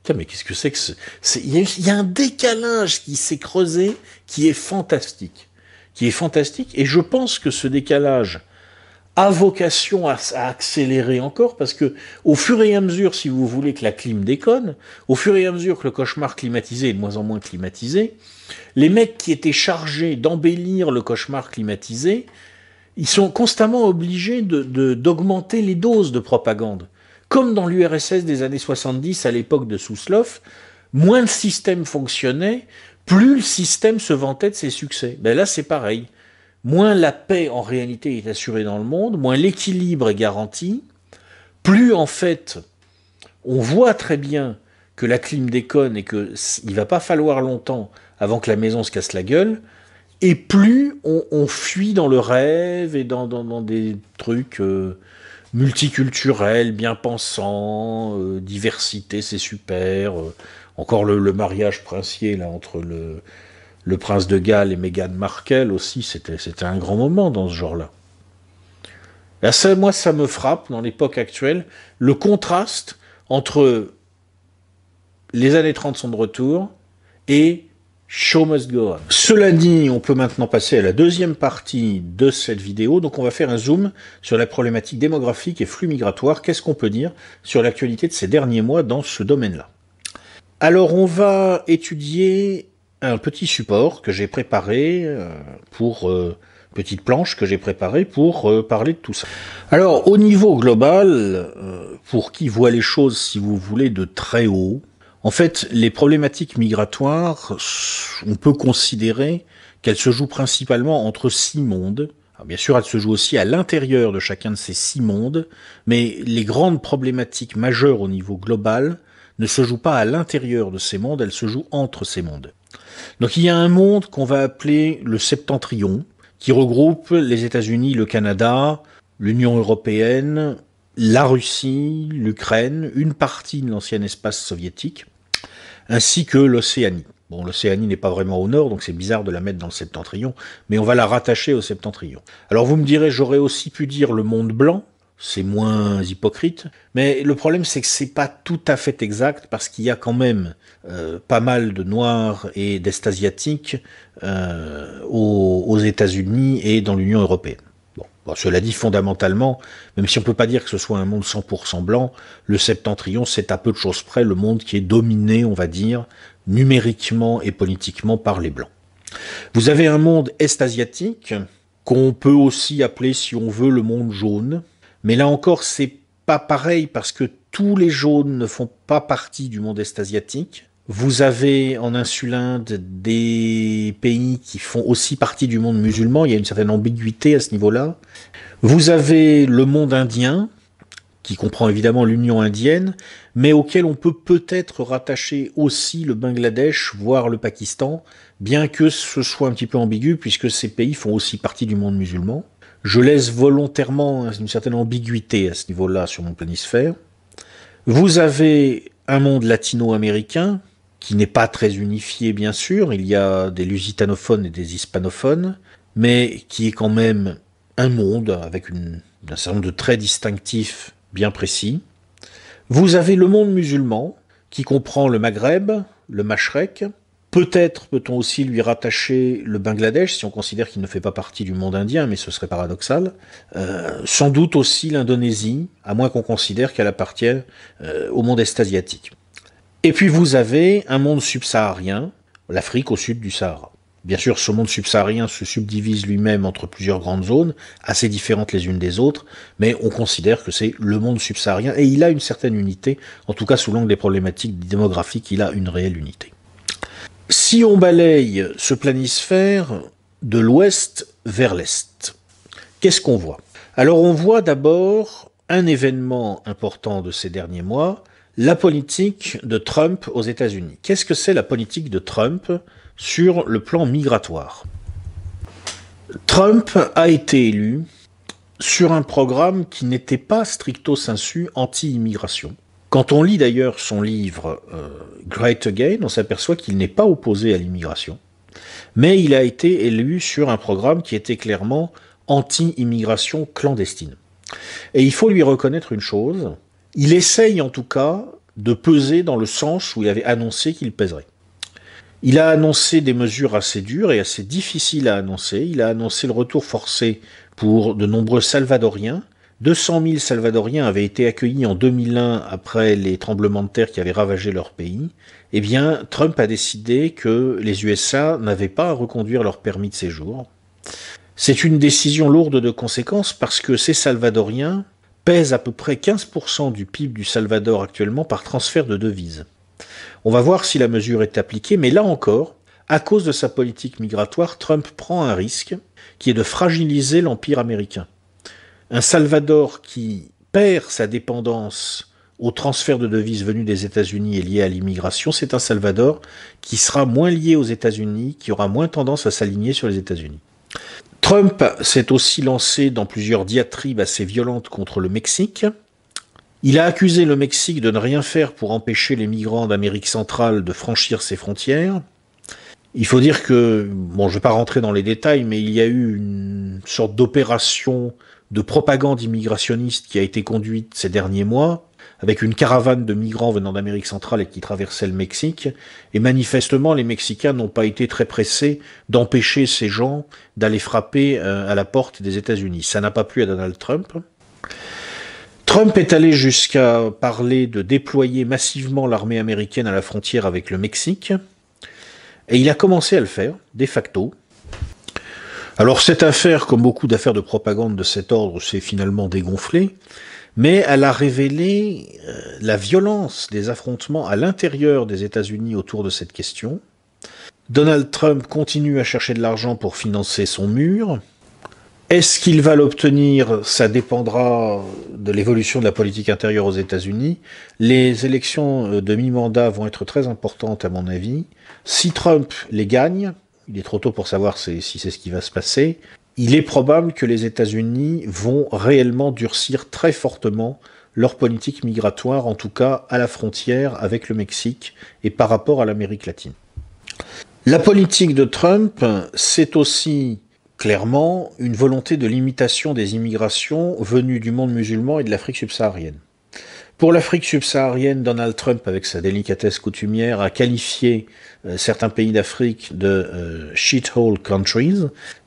S1: Putain, mais qu'est-ce que c'est que il y a un décalage qui s'est creusé qui est fantastique. Et je pense que ce décalage a vocation à accélérer encore, parce que au fur et à mesure, si vous voulez que la clim déconne, au fur et à mesure que le cauchemar climatisé est de moins en moins climatisé, les mecs qui étaient chargés d'embellir le cauchemar climatisé, ils sont constamment obligés d'augmenter les doses de propagande. Comme dans l'URSS des années 70, à l'époque de Souslov, moins le système fonctionnait, plus le système se vantait de ses succès. Ben là, c'est pareil. Moins la paix, en réalité, est assurée dans le monde, moins l'équilibre est garanti, plus, en fait, on voit très bien que la clim déconne et qu'il va pas falloir longtemps avant que la maison se casse la gueule, et plus on fuit dans le rêve et dans des trucs... multiculturel, bien pensant, diversité, c'est super. Encore le mariage princier là entre le prince de Galles et Meghan Markle aussi, c'était un grand moment dans ce genre-là. Là, moi, ça me frappe dans l'époque actuelle, le contraste entre les années 30 sont de retour et Show must go on. Cela dit, on peut maintenant passer à la deuxième partie de cette vidéo. Donc on va faire un zoom sur la problématique démographique et flux migratoires. Qu'est-ce qu'on peut dire sur l'actualité de ces derniers mois dans ce domaine-là? Alors on va étudier un petit support que j'ai préparé pour petite planche que j'ai préparée pour parler de tout ça. Alors, au niveau global, pour qui voit les choses, si vous voulez, de très haut, en fait, les problématiques migratoires, on peut considérer qu'elles se jouent principalement entre 6 mondes. Alors bien sûr, elles se jouent aussi à l'intérieur de chacun de ces 6 mondes, mais les grandes problématiques majeures au niveau global ne se jouent pas à l'intérieur de ces mondes, elles se jouent entre ces mondes. Donc il y a un monde qu'on va appeler le Septentrion, qui regroupe les États-Unis, le Canada, l'Union européenne, la Russie, l'Ukraine, une partie de l'ancien espace soviétique, ainsi que l'Océanie. Bon, l'Océanie n'est pas vraiment au nord, donc c'est bizarre de la mettre dans le Septentrion, mais on va la rattacher au Septentrion. Alors vous me direz, j'aurais aussi pu dire le monde blanc, c'est moins hypocrite, mais le problème c'est que c'est pas tout à fait exact, parce qu'il y a quand même pas mal de Noirs et d'Est-Asiatiques aux États-Unis et dans l'Union européenne. Bon, cela dit, fondamentalement, même si on ne peut pas dire que ce soit un monde 100% blanc, le Septentrion, c'est à peu de choses près le monde qui est dominé, on va dire, numériquement et politiquement par les Blancs. Vous avez un monde est-asiatique, qu'on peut aussi appeler, si on veut, le monde jaune. Mais là encore, c'est pas pareil, parce que tous les jaunes ne font pas partie du monde est-asiatique. Vous avez en Insulinde des pays qui font aussi partie du monde musulman, il y a une certaine ambiguïté à ce niveau-là. Vous avez le monde indien, qui comprend évidemment l'Union indienne, mais auquel on peut peut-être rattacher aussi le Bangladesh, voire le Pakistan, bien que ce soit un petit peu ambigu, puisque ces pays font aussi partie du monde musulman. Je laisse volontairement une certaine ambiguïté à ce niveau-là sur mon planisphère. Vous avez un monde latino-américain, qui n'est pas très unifié bien sûr, il y a des lusitanophones et des hispanophones, mais qui est quand même un monde avec un certain nombre de traits distinctifs bien précis. Vous avez le monde musulman, qui comprend le Maghreb, le Mashrek, peut-être peut-on aussi lui rattacher le Bangladesh, si on considère qu'il ne fait pas partie du monde indien, mais ce serait paradoxal, sans doute aussi l'Indonésie, à moins qu'on considère qu'elle appartient au monde est-asiatique. Et puis vous avez un monde subsaharien, l'Afrique au sud du Sahara. Bien sûr, ce monde subsaharien se subdivise lui-même entre plusieurs grandes zones, assez différentes les unes des autres, mais on considère que c'est le monde subsaharien, et il a une certaine unité, en tout cas sous l'angle des problématiques démographiques, il a une réelle unité. Si on balaye ce planisphère de l'ouest vers l'est, qu'est-ce qu'on voit? Alors on voit d'abord un événement important de ces derniers mois, la politique de Trump aux États-Unis. Qu'est-ce que c'est la politique de Trump sur le plan migratoire? Trump a été élu sur un programme qui n'était pas stricto sensu anti-immigration. Quand on lit d'ailleurs son livre Great Again, on s'aperçoit qu'il n'est pas opposé à l'immigration, mais il a été élu sur un programme qui était clairement anti-immigration clandestine. Et il faut lui reconnaître une chose, il essaye en tout cas de peser dans le sens où il avait annoncé qu'il pèserait. Il a annoncé des mesures assez dures et assez difficiles à annoncer. Il a annoncé le retour forcé pour de nombreux Salvadoriens. 200 000 Salvadoriens avaient été accueillis en 2001 après les tremblements de terre qui avaient ravagé leur pays. Eh bien, Trump a décidé que les USA n'avaient pas à reconduire leur permis de séjour. C'est une décision lourde de conséquences parce que ces Salvadoriens pèse à peu près 15% du PIB du Salvador actuellement par transfert de devises. On va voir si la mesure est appliquée, mais là encore, à cause de sa politique migratoire, Trump prend un risque qui est de fragiliser l'empire américain. Un Salvador qui perd sa dépendance au transfert de devises venus des États-Unis et lié à l'immigration, c'est un Salvador qui sera moins lié aux États-Unis, qui aura moins tendance à s'aligner sur les États-Unis. Trump s'est aussi lancé dans plusieurs diatribes assez violentes contre le Mexique. Il a accusé le Mexique de ne rien faire pour empêcher les migrants d'Amérique centrale de franchir ses frontières. Il faut dire que, bon, je ne vais pas rentrer dans les détails, mais il y a eu une sorte d'opération de propagande immigrationniste qui a été conduite ces derniers mois, avec une caravane de migrants venant d'Amérique centrale et qui traversait le Mexique, et manifestement les Mexicains n'ont pas été très pressés d'empêcher ces gens d'aller frapper à la porte des États-Unis. Ça n'a pas plu à Donald Trump. Trump est allé jusqu'à parler de déployer massivement l'armée américaine à la frontière avec le Mexique, et il a commencé à le faire, de facto. Alors cette affaire, comme beaucoup d'affaires de propagande de cet ordre, s'est finalement dégonflée, mais elle a révélé la violence des affrontements à l'intérieur des États-Unis autour de cette question. Donald Trump continue à chercher de l'argent pour financer son mur. Est-ce qu'il va l'obtenir? Ça dépendra de l'évolution de la politique intérieure aux États-Unis. Les élections de mi-mandat vont être très importantes à mon avis. Si Trump les gagne, il est trop tôt pour savoir si c'est ce qui va se passer, il est probable que les États-Unis vont réellement durcir très fortement leur politique migratoire, en tout cas à la frontière avec le Mexique et par rapport à l'Amérique latine. La politique de Trump, c'est aussi clairement une volonté de limitation des immigrations venues du monde musulman et de l'Afrique subsaharienne. Pour l'Afrique subsaharienne, Donald Trump, avec sa délicatesse coutumière, a qualifié certains pays d'Afrique de shithole countries.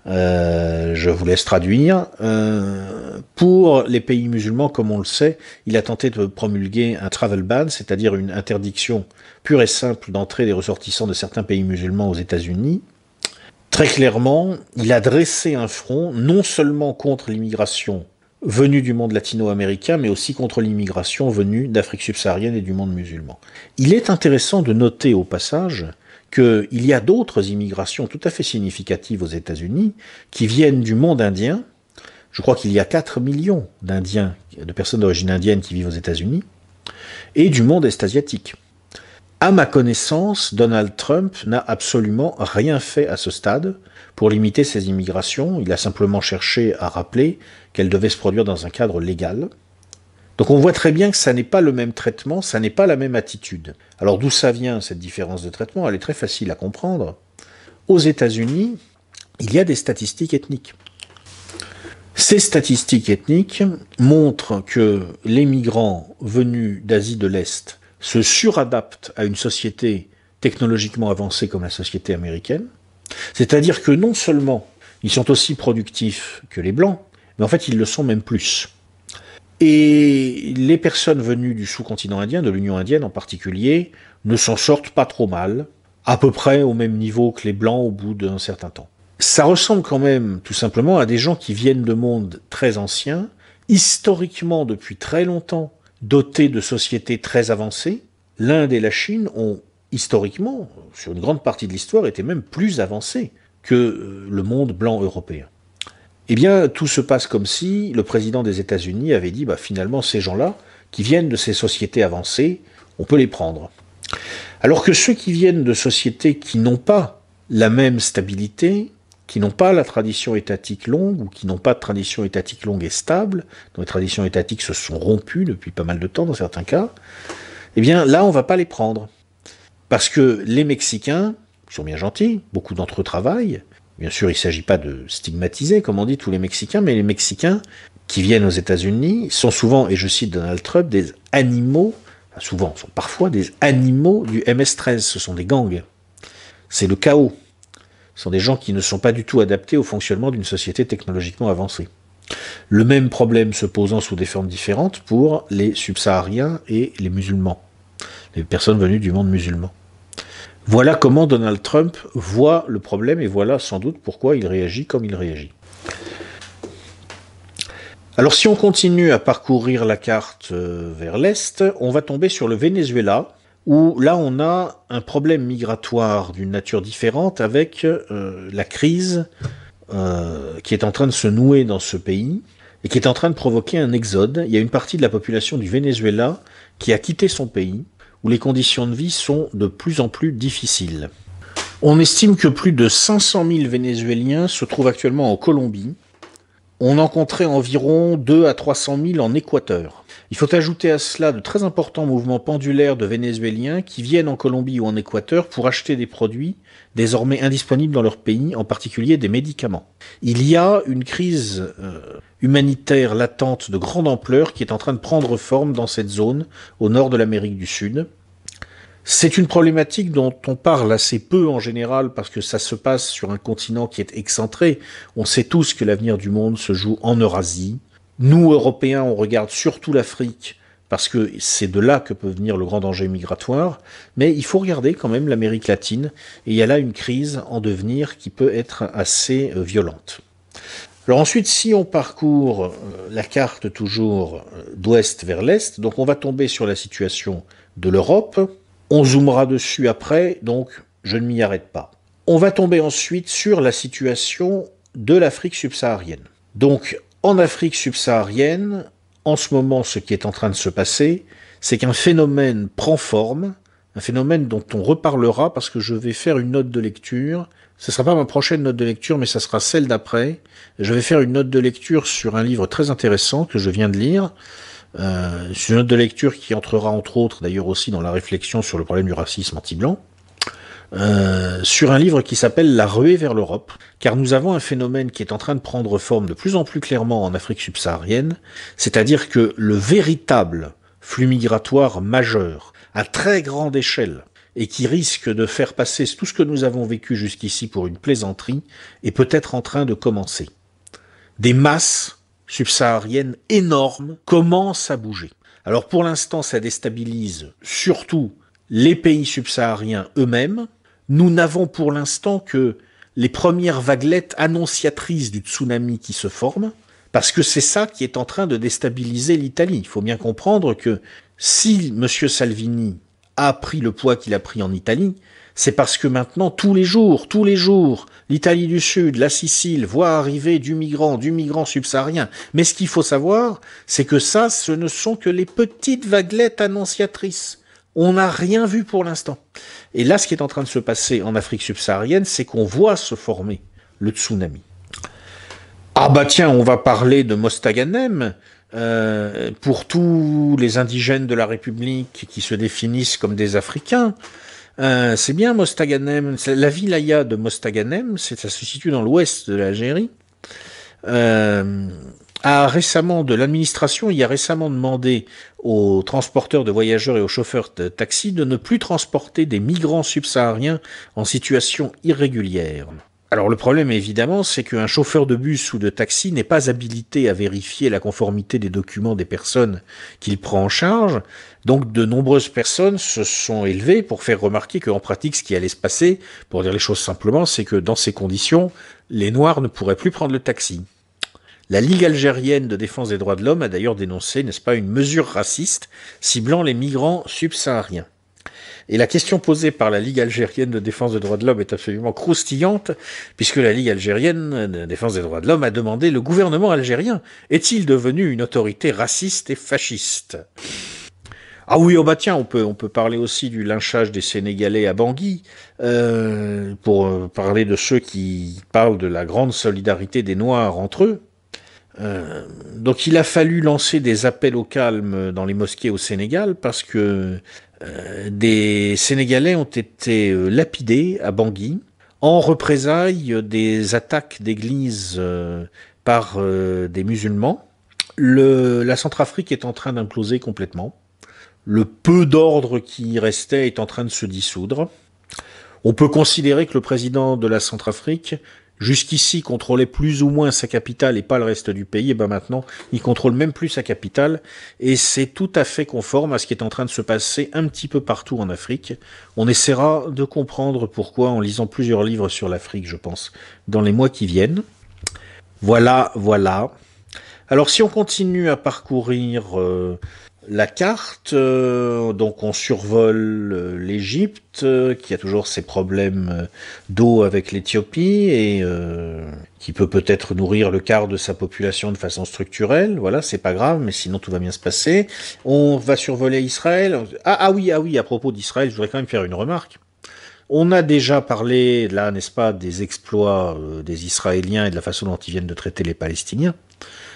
S1: Je vous laisse traduire. Pour les pays musulmans, comme on le sait, il a tenté de promulguer un travel ban, c'est-à-dire une interdiction pure et simple d'entrée des ressortissants de certains pays musulmans aux États-Unis. Très clairement, il a dressé un front non seulement contre l'immigration venue du monde latino-américain, mais aussi contre l'immigration venue d'Afrique subsaharienne et du monde musulman. Il est intéressant de noter au passage qu'il y a d'autres immigrations tout à fait significatives aux États-Unis qui viennent du monde indien. Je crois qu'il y a 4 millions d'Indiens, de personnes d'origine indienne qui vivent aux États-Unis, et du monde est-asiatique. À ma connaissance, Donald Trump n'a absolument rien fait à ce stade pour limiter ces immigrations. Il a simplement cherché à rappeler qu'elles devaient se produire dans un cadre légal. Donc on voit très bien que ça n'est pas le même traitement, ça n'est pas la même attitude. Alors d'où ça vient cette différence de traitement? Elle est très facile à comprendre. Aux États-Unis, il y a des statistiques ethniques. Ces statistiques ethniques montrent que les migrants venus d'Asie de l'Est se suradaptent à une société technologiquement avancée comme la société américaine, c'est-à-dire que non seulement ils sont aussi productifs que les Blancs, mais en fait ils le sont même plus. Et les personnes venues du sous-continent indien, de l'Union indienne en particulier, ne s'en sortent pas trop mal, à peu près au même niveau que les Blancs au bout d'un certain temps. Ça ressemble quand même tout simplement à des gens qui viennent de mondes très anciens, historiquement depuis très longtemps, dotés de sociétés très avancées. L'Inde et la Chine ont, historiquement, sur une grande partie de l'histoire, été même plus avancés que le monde blanc européen. Eh bien, tout se passe comme si le président des États-Unis avait dit, finalement, ces gens-là, qui viennent de ces sociétés avancées, on peut les prendre. Alors que ceux qui viennent de sociétés qui n'ont pas la même stabilité, qui n'ont pas la tradition étatique longue, ou qui n'ont pas de tradition étatique longue et stable, dont les traditions étatiques se sont rompues depuis pas mal de temps dans certains cas, eh bien là on ne va pas les prendre. Parce que les Mexicains, qui sont bien gentils, beaucoup d'entre eux travaillent, bien sûr il ne s'agit pas de stigmatiser, comme on dit, tous les Mexicains, mais les Mexicains qui viennent aux États-Unis sont souvent, et je cite Donald Trump, des animaux, souvent, sont parfois des animaux du MS-13, ce sont des gangs. C'est le chaos. Ce sont des gens qui ne sont pas du tout adaptés au fonctionnement d'une société technologiquement avancée. Le même problème se posant sous des formes différentes pour les subsahariens et les musulmans, les personnes venues du monde musulman. Voilà comment Donald Trump voit le problème et voilà sans doute pourquoi il réagit comme il réagit. Alors si on continue à parcourir la carte vers l'Est, on va tomber sur le Venezuela, où là on a un problème migratoire d'une nature différente avec la crise qui est en train de se nouer dans ce pays et qui est en train de provoquer un exode. Il y a une partie de la population du Venezuela qui a quitté son pays, où les conditions de vie sont de plus en plus difficiles. On estime que plus de 500 000 Vénézuéliens se trouvent actuellement en Colombie. On en compterait environ 2 à 300 000 en Équateur. Il faut ajouter à cela de très importants mouvements pendulaires de Vénézuéliens qui viennent en Colombie ou en Équateur pour acheter des produits désormais indisponibles dans leur pays, en particulier des médicaments. Il y a une crise humanitaire latente de grande ampleur qui est en train de prendre forme dans cette zone, au nord de l'Amérique du Sud. C'est une problématique dont on parle assez peu en général parce que ça se passe sur un continent qui est excentré. On sait tous que l'avenir du monde se joue en Eurasie. Nous, Européens, on regarde surtout l'Afrique parce que c'est de là que peut venir le grand danger migratoire, mais il faut regarder quand même l'Amérique latine, et il y a là une crise en devenir qui peut être assez violente. Alors ensuite, si on parcourt la carte toujours d'ouest vers l'est, donc on va tomber sur la situation de l'Europe, on zoomera dessus après, donc je ne m'y arrête pas. On va tomber ensuite sur la situation de l'Afrique subsaharienne. Donc en Afrique subsaharienne, en ce moment, ce qui est en train de se passer, c'est qu'un phénomène prend forme, un phénomène dont on reparlera parce que je vais faire une note de lecture. Ce ne sera pas ma prochaine note de lecture, mais ça sera celle d'après. Je vais faire une note de lecture sur un livre très intéressant que je viens de lire. C'est une note de lecture qui entrera entre autres d'ailleurs aussi dans la réflexion sur le problème du racisme anti-blanc. Sur un livre qui s'appelle La ruée vers l'Europe, car nous avons un phénomène qui est en train de prendre forme de plus en plus clairement en Afrique subsaharienne, c'est-à-dire que le véritable flux migratoire majeur, à très grande échelle, et qui risque de faire passer tout ce que nous avons vécu jusqu'ici pour une plaisanterie, est peut-être en train de commencer. Des masses subsahariennes énormes commencent à bouger. Alors pour l'instant, ça déstabilise surtout les pays subsahariens eux-mêmes. Nous n'avons pour l'instant que les premières vaguelettes annonciatrices du tsunami qui se forme, parce que c'est ça qui est en train de déstabiliser l'Italie. Il faut bien comprendre que si M. Salvini a pris le poids qu'il a pris en Italie, c'est parce que maintenant, tous les jours, l'Italie du Sud, la Sicile, voit arriver du migrant subsaharien. Mais ce qu'il faut savoir, c'est que ça, ce ne sont que les petites vaguelettes annonciatrices. On n'a rien vu pour l'instant. Et là, ce qui est en train de se passer en Afrique subsaharienne, c'est qu'on voit se former le tsunami. Ah bah tiens, on va parler de Mostaganem. Pour tous les indigènes de la République qui se définissent comme des Africains, c'est bien Mostaganem. La wilaya de Mostaganem, ça se situe dans l'ouest de l'Algérie. L'administration y a récemment demandé aux transporteurs de voyageurs et aux chauffeurs de taxi de ne plus transporter des migrants subsahariens en situation irrégulière. Alors le problème évidemment, c'est qu'un chauffeur de bus ou de taxi n'est pas habilité à vérifier la conformité des documents des personnes qu'il prend en charge, donc de nombreuses personnes se sont élevées pour faire remarquer qu'en pratique ce qui allait se passer, pour dire les choses simplement, c'est que dans ces conditions, les Noirs ne pourraient plus prendre le taxi. La Ligue algérienne de défense des droits de l'homme a d'ailleurs dénoncé, n'est-ce pas, une mesure raciste ciblant les migrants subsahariens. Et la question posée par la Ligue algérienne de défense des droits de l'homme est absolument croustillante, puisque la Ligue algérienne de défense des droits de l'homme a demandé: le gouvernement algérien est-il devenu une autorité raciste et fasciste? Ah oui, oh bah tiens, on peut parler aussi du lynchage des Sénégalais à Bangui, pour parler de ceux qui parlent de la grande solidarité des Noirs entre eux. Donc il a fallu lancer des appels au calme dans les mosquées au Sénégal parce que des Sénégalais ont été lapidés à Bangui en représailles des attaques d'églises par des musulmans. La Centrafrique est en train d'imploser complètement. Le peu d'ordre qui restait est en train de se dissoudre. On peut considérer que le président de la Centrafrique, jusqu'ici, contrôlait plus ou moins sa capitale et pas le reste du pays, et ben maintenant, il contrôle même plus sa capitale, et c'est tout à fait conforme à ce qui est en train de se passer un petit peu partout en Afrique. On essaiera de comprendre pourquoi en lisant plusieurs livres sur l'Afrique, je pense, dans les mois qui viennent. Voilà. Alors si on continue à parcourir la carte, donc on survole l'Égypte, qui a toujours ses problèmes d'eau avec l'Éthiopie et qui peut peut-être nourrir le quart de sa population de façon structurelle. Voilà, c'est pas grave, mais sinon tout va bien se passer. On va survoler Israël. Ah oui, à propos d'Israël, je voudrais quand même faire une remarque. On a déjà parlé, là, n'est-ce pas, des exploits des Israéliens et de la façon dont ils viennent de traiter les Palestiniens.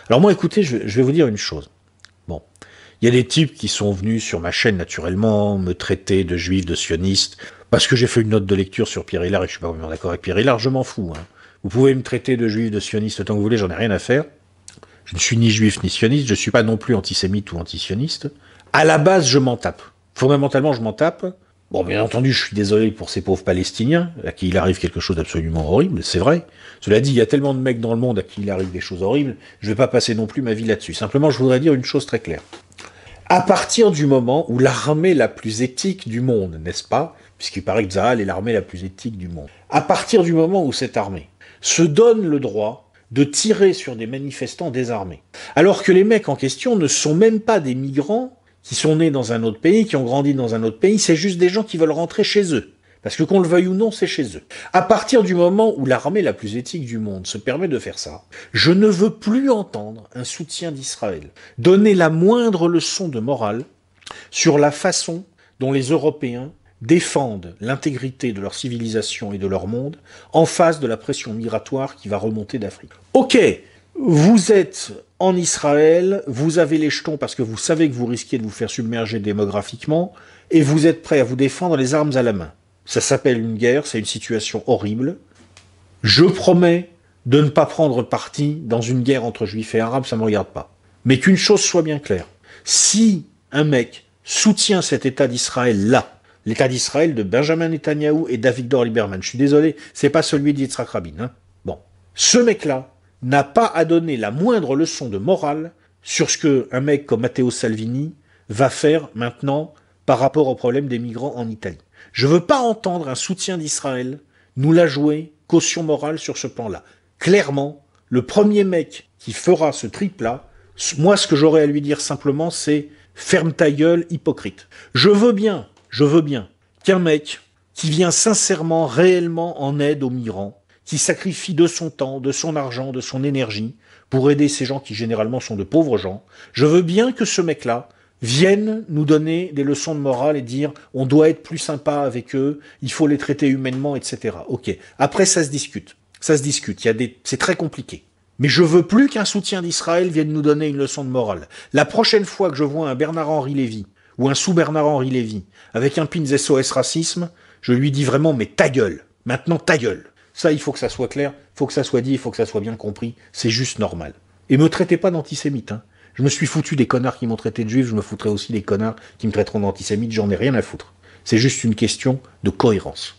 S1: Alors moi, écoutez, je vais vous dire une chose. Bon. Il y a des types qui sont venus sur ma chaîne, naturellement, me traiter de juif, de sioniste, parce que j'ai fait une note de lecture sur Pierre Hillard et je suis pas vraiment d'accord avec Pierre Hillard, je m'en fous. Hein. Vous pouvez me traiter de juif, de sioniste tant que vous voulez, j'en ai rien à faire. Je ne suis ni juif ni sioniste, je suis pas non plus antisémite ou antisioniste. À la base, je m'en tape. Fondamentalement, je m'en tape. Bon, bien entendu, je suis désolé pour ces pauvres Palestiniens, à qui il arrive quelque chose d'absolument horrible, c'est vrai. Cela dit, il y a tellement de mecs dans le monde à qui il arrive des choses horribles, je vais pas passer non plus ma vie là-dessus. Simplement, je voudrais dire une chose très claire. À partir du moment où l'armée la plus éthique du monde, n'est-ce pas, puisqu'il paraît que Tsahal est l'armée la plus éthique du monde, à partir du moment où cette armée se donne le droit de tirer sur des manifestants désarmés, alors que les mecs en question ne sont même pas des migrants qui sont nés dans un autre pays, qui ont grandi dans un autre pays, c'est juste des gens qui veulent rentrer chez eux. Parce que qu'on le veuille ou non, c'est chez eux. À partir du moment où l'armée la plus éthique du monde se permet de faire ça, je ne veux plus entendre un soutien d'Israël donner la moindre leçon de morale sur la façon dont les Européens défendent l'intégrité de leur civilisation et de leur monde en face de la pression migratoire qui va remonter d'Afrique. Ok, vous êtes en Israël, vous avez les jetons parce que vous savez que vous risquez de vous faire submerger démographiquement, et vous êtes prêt à vous défendre les armes à la main. Ça s'appelle une guerre, c'est une situation horrible. Je promets de ne pas prendre parti dans une guerre entre juifs et arabes, ça ne me regarde pas. Mais qu'une chose soit bien claire, si un mec soutient cet État d'Israël-là, l'État d'Israël de Benjamin Netanyahou et d'Avigdor Lieberman, je suis désolé, c'est pas celui d'Yitzhak Rabin, hein. Bon. Ce mec-là n'a pas à donner la moindre leçon de morale sur ce qu'un mec comme Matteo Salvini va faire maintenant par rapport au problème des migrants en Italie. Je veux pas entendre un soutien d'Israël nous la jouer caution morale sur ce plan-là. Clairement, le premier mec qui fera ce trip-là, moi ce que j'aurais à lui dire simplement c'est ferme ta gueule, hypocrite. Je veux bien qu'un mec qui vient sincèrement, réellement en aide aux migrants, qui sacrifie de son temps, de son argent, de son énergie pour aider ces gens qui généralement sont de pauvres gens, je veux bien que ce mec-là viennent nous donner des leçons de morale et dire on doit être plus sympa avec eux, il faut les traiter humainement, etc. Ok. Après, ça se discute. C'est très compliqué. Mais je veux plus qu'un soutien d'Israël vienne nous donner une leçon de morale. La prochaine fois que je vois un Bernard-Henri Lévy ou un sous-Bernard-Henri Lévy avec un pin SOS racisme, je lui dis vraiment mais ta gueule. Maintenant ta gueule. Ça, il faut que ça soit clair, il faut que ça soit dit, il faut que ça soit bien compris. C'est juste normal. Et me traitez pas d'antisémite, hein. Je me suis foutu des connards qui m'ont traité de juif, je me foutrais aussi des connards qui me traiteront d'antisémite, j'en ai rien à foutre. C'est juste une question de cohérence.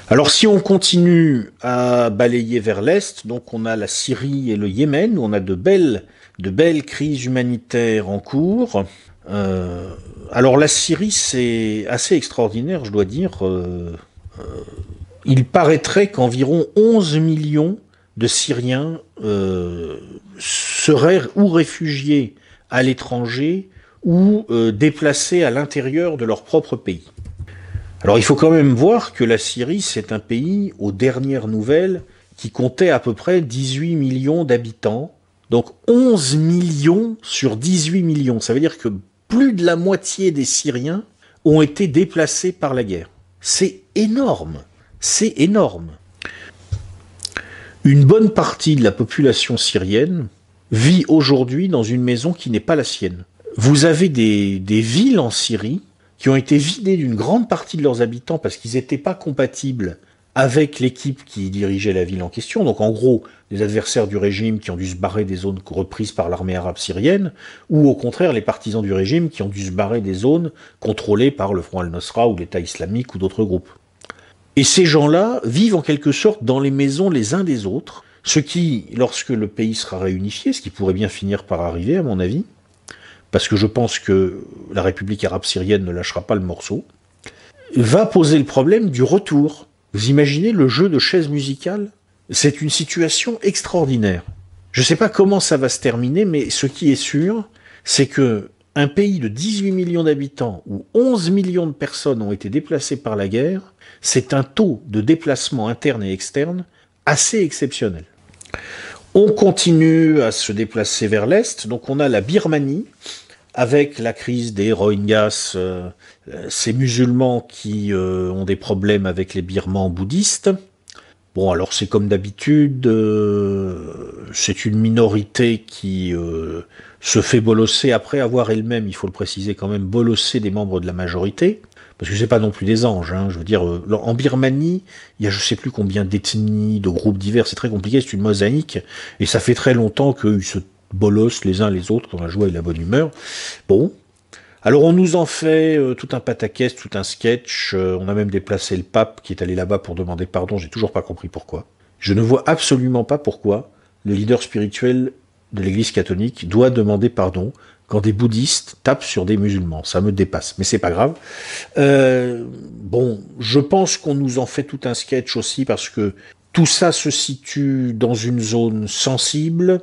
S1: Alors si on continue à balayer vers l'Est, donc on a la Syrie et le Yémen, où on a de belles crises humanitaires en cours. Alors la Syrie, c'est assez extraordinaire, je dois dire. Il paraîtrait qu'environ 11 millions de Syriens seraient ou réfugiés à l'étranger ou déplacés à l'intérieur de leur propre pays. Alors il faut quand même voir que la Syrie, c'est un pays, aux dernières nouvelles, qui comptait à peu près 18 millions d'habitants. Donc 11 millions sur 18 millions. Ça veut dire que plus de la moitié des Syriens ont été déplacés par la guerre. C'est énorme. C'est énorme. Une bonne partie de la population syrienne vit aujourd'hui dans une maison qui n'est pas la sienne. Vous avez des villes en Syrie qui ont été vidées d'une grande partie de leurs habitants parce qu'ils n'étaient pas compatibles avec l'équipe qui dirigeait la ville en question. Donc en gros, les adversaires du régime qui ont dû se barrer des zones reprises par l'armée arabe syrienne, ou au contraire les partisans du régime qui ont dû se barrer des zones contrôlées par le Front al-Nosra ou l'État islamique ou d'autres groupes. Et ces gens-là vivent en quelque sorte dans les maisons les uns des autres, ce qui, lorsque le pays sera réunifié, ce qui pourrait bien finir par arriver à mon avis, parce que je pense que la République arabe syrienne ne lâchera pas le morceau, va poser le problème du retour. Vous imaginez le jeu de chaises musicales? C'est une situation extraordinaire. Je ne sais pas comment ça va se terminer, mais ce qui est sûr, c'est que un pays de 18 millions d'habitants où 11 millions de personnes ont été déplacées par la guerre, c'est un taux de déplacement interne et externe assez exceptionnel. On continue à se déplacer vers l'Est, donc on a la Birmanie, avec la crise des Rohingyas, ces musulmans qui ont des problèmes avec les Birmans bouddhistes. Bon, alors c'est comme d'habitude, c'est une minorité qui se fait bolosser après avoir elle-même, il faut le préciser quand même, bolossé des membres de la majorité. Parce que c'est pas non plus des anges, hein. Je veux dire, en Birmanie, il y a je sais plus combien d'ethnies, de groupes divers, c'est très compliqué, c'est une mosaïque, et ça fait très longtemps qu'ils se bolossent les uns les autres dans la joie et la bonne humeur. Bon. Alors on nous en fait tout un pataquès, tout un sketch, on a même déplacé le pape qui est allé là-bas pour demander pardon, j'ai toujours pas compris pourquoi. Je ne vois absolument pas pourquoi le leader spirituel de l'église catholique doit demander pardon quand des bouddhistes tapent sur des musulmans. Ça me dépasse, mais c'est pas grave. Bon, je pense qu'on nous en fait tout un sketch aussi parce que tout ça se situe dans une zone sensible,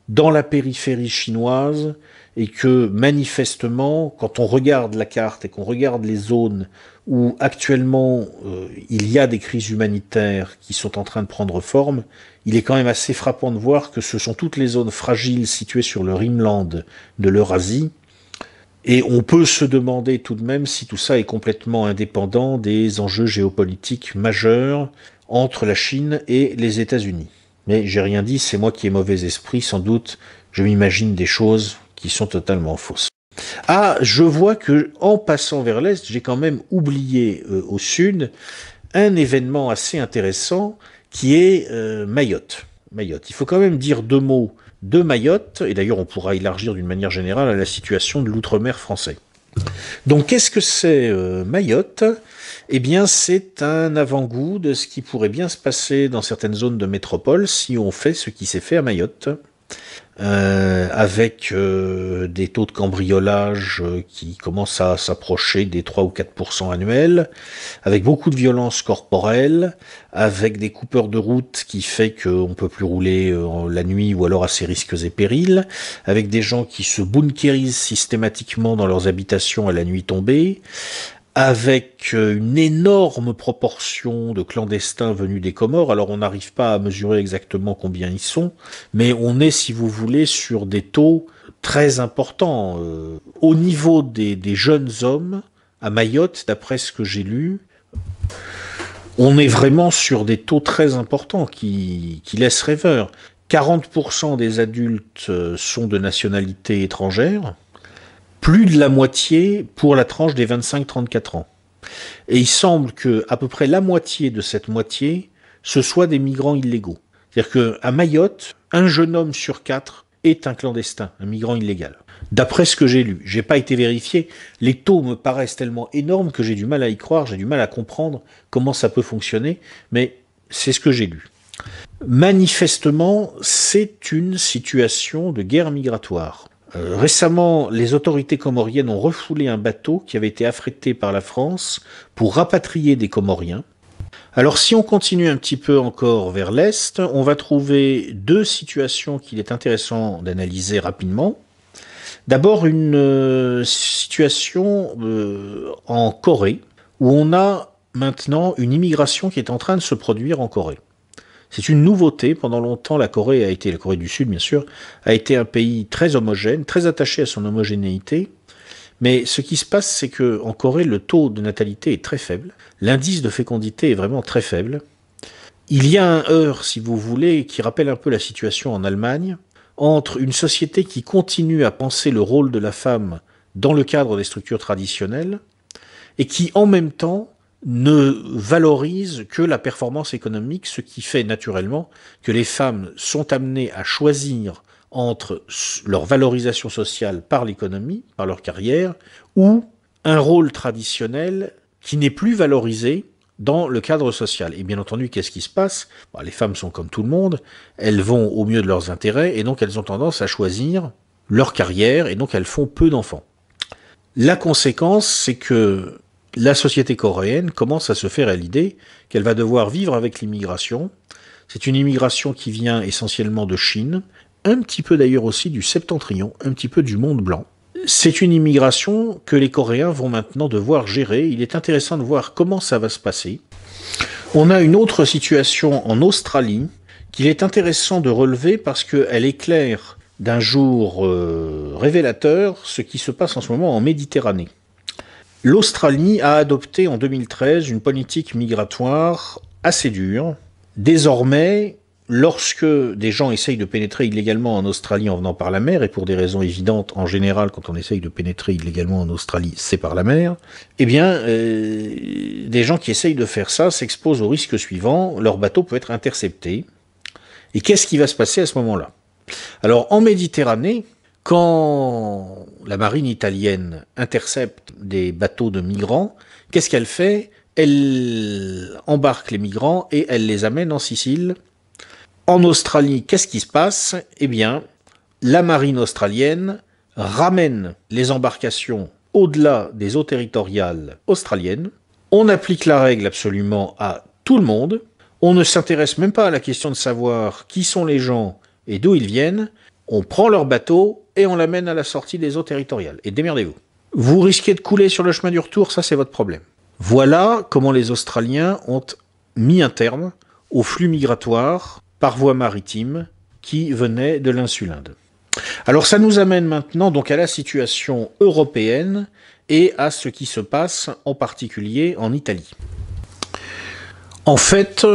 S1: dans la périphérie chinoise, et que manifestement, quand on regarde la carte et qu'on regarde les zones où actuellement il y a des crises humanitaires qui sont en train de prendre forme, il est quand même assez frappant de voir que ce sont toutes les zones fragiles situées sur le Rimland de l'Eurasie, et on peut se demander tout de même si tout ça est complètement indépendant des enjeux géopolitiques majeurs entre la Chine et les États-Unis. Mais j'ai rien dit, c'est moi qui ai mauvais esprit, sans doute, je m'imagine des choses qui sont totalement fausses. Ah, je vois que en passant vers l'est, j'ai quand même oublié au sud un événement assez intéressant qui est Mayotte. Mayotte. Il faut quand même dire deux mots de Mayotte, et d'ailleurs on pourra élargir d'une manière générale à la situation de l'outre-mer français. Donc qu'est-ce que c'est Mayotte ? Eh bien c'est un avant-goût de ce qui pourrait bien se passer dans certaines zones de métropole si on fait ce qui s'est fait à Mayotte. Avec des taux de cambriolage qui commencent à s'approcher des 3 ou 4% annuels, avec beaucoup de violence corporelle, avec des coupeurs de route qui fait qu'on peut plus rouler la nuit ou alors à ses risques et périls, avec des gens qui se bunkérisent systématiquement dans leurs habitations à la nuit tombée, avec une énorme proportion de clandestins venus des Comores. Alors on n'arrive pas à mesurer exactement combien ils sont, mais on est, si vous voulez, sur des taux très importants. Au niveau des jeunes hommes, à Mayotte, d'après ce que j'ai lu, on est vraiment sur des taux très importants qui laissent rêveur. 40% des adultes sont de nationalité étrangère, plus de la moitié pour la tranche des 25-34 ans. Et il semble que à peu près la moitié de cette moitié, ce soit des migrants illégaux. C'est-à-dire qu'à Mayotte, un jeune homme sur 4 est un clandestin, un migrant illégal. D'après ce que j'ai lu, j'ai pas été vérifié, les taux me paraissent tellement énormes que j'ai du mal à y croire, j'ai du mal à comprendre comment ça peut fonctionner, mais c'est ce que j'ai lu. Manifestement, c'est une situation de guerre migratoire. Récemment, les autorités comoriennes ont refoulé un bateau qui avait été affrété par la France pour rapatrier des Comoriens. Alors si on continue un petit peu encore vers l'est, on va trouver deux situations qu'il est intéressant d'analyser rapidement. D'abord une situation en Corée, où on a maintenant une immigration qui est en train de se produire en Corée. C'est une nouveauté. Pendant longtemps, la Corée du Sud bien sûr, a été un pays très homogène, très attaché à son homogénéité. Mais ce qui se passe, c'est que en Corée, le taux de natalité est très faible. L'indice de fécondité est vraiment très faible. Il y a un heurt, si vous voulez, qui rappelle un peu la situation en Allemagne, entre une société qui continue à penser le rôle de la femme dans le cadre des structures traditionnelles, et qui, en même temps, ne valorise que la performance économique, ce qui fait naturellement que les femmes sont amenées à choisir entre leur valorisation sociale par l'économie, par leur carrière, ou un rôle traditionnel qui n'est plus valorisé dans le cadre social. Et bien entendu, qu'est-ce qui se passe ? Les femmes sont comme tout le monde, elles vont au mieux de leurs intérêts, et donc elles ont tendance à choisir leur carrière, et donc elles font peu d'enfants. La conséquence, c'est que la société coréenne commence à se faire à l'idée qu'elle va devoir vivre avec l'immigration. C'est une immigration qui vient essentiellement de Chine, un petit peu d'ailleurs aussi du Septentrion, un petit peu du monde blanc. C'est une immigration que les Coréens vont maintenant devoir gérer. Il est intéressant de voir comment ça va se passer. On a une autre situation en Australie qu'il est intéressant de relever parce qu'elle éclaire d'un jour révélateur ce qui se passe en ce moment en Méditerranée. L'Australie a adopté en 2013 une politique migratoire assez dure. Désormais, lorsque des gens essayent de pénétrer illégalement en Australie en venant par la mer, et pour des raisons évidentes, en général, quand on essaye de pénétrer illégalement en Australie, c'est par la mer, eh bien, des gens qui essayent de faire ça s'exposent au risque suivant, leur bateau peut être intercepté. Et qu'est-ce qui va se passer à ce moment-là ? Alors, en Méditerranée, quand la marine italienne intercepte des bateaux de migrants, qu'est-ce qu'elle fait ? Elle embarque les migrants et elle les amène en Sicile. En Australie, qu'est-ce qui se passe ? Eh bien, la marine australienne ramène les embarcations au-delà des eaux territoriales australiennes. On applique la règle absolument à tout le monde. On ne s'intéresse même pas à la question de savoir qui sont les gens et d'où ils viennent. On prend leur bateau et on l'amène à la sortie des eaux territoriales. Et démerdez-vous. Vous risquez de couler sur le chemin du retour, ça c'est votre problème. Voilà comment les Australiens ont mis un terme au flux migratoire par voie maritime qui venait de l'insule Inde. Alors ça nous amène maintenant donc à la situation européenne et à ce qui se passe en particulier en Italie. En fait,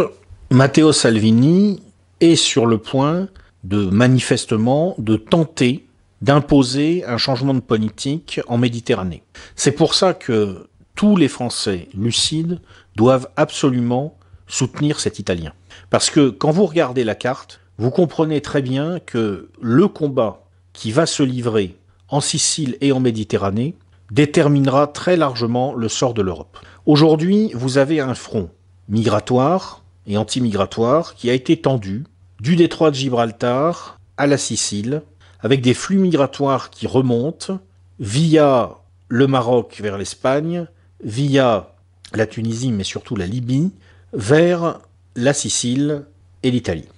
S1: Matteo Salvini est sur le point manifestement de tenter d'imposer un changement de politique en Méditerranée. C'est pour ça que tous les Français lucides doivent absolument soutenir cet Italien. Parce que quand vous regardez la carte, vous comprenez très bien que le combat qui va se livrer en Sicile et en Méditerranée déterminera très largement le sort de l'Europe. Aujourd'hui, vous avez un front migratoire et anti-migratoire qui a été tendu du détroit de Gibraltar à la Sicile, avec des flux migratoires qui remontent via le Maroc vers l'Espagne, via la Tunisie, mais surtout la Libye, vers la Sicile et l'Italie.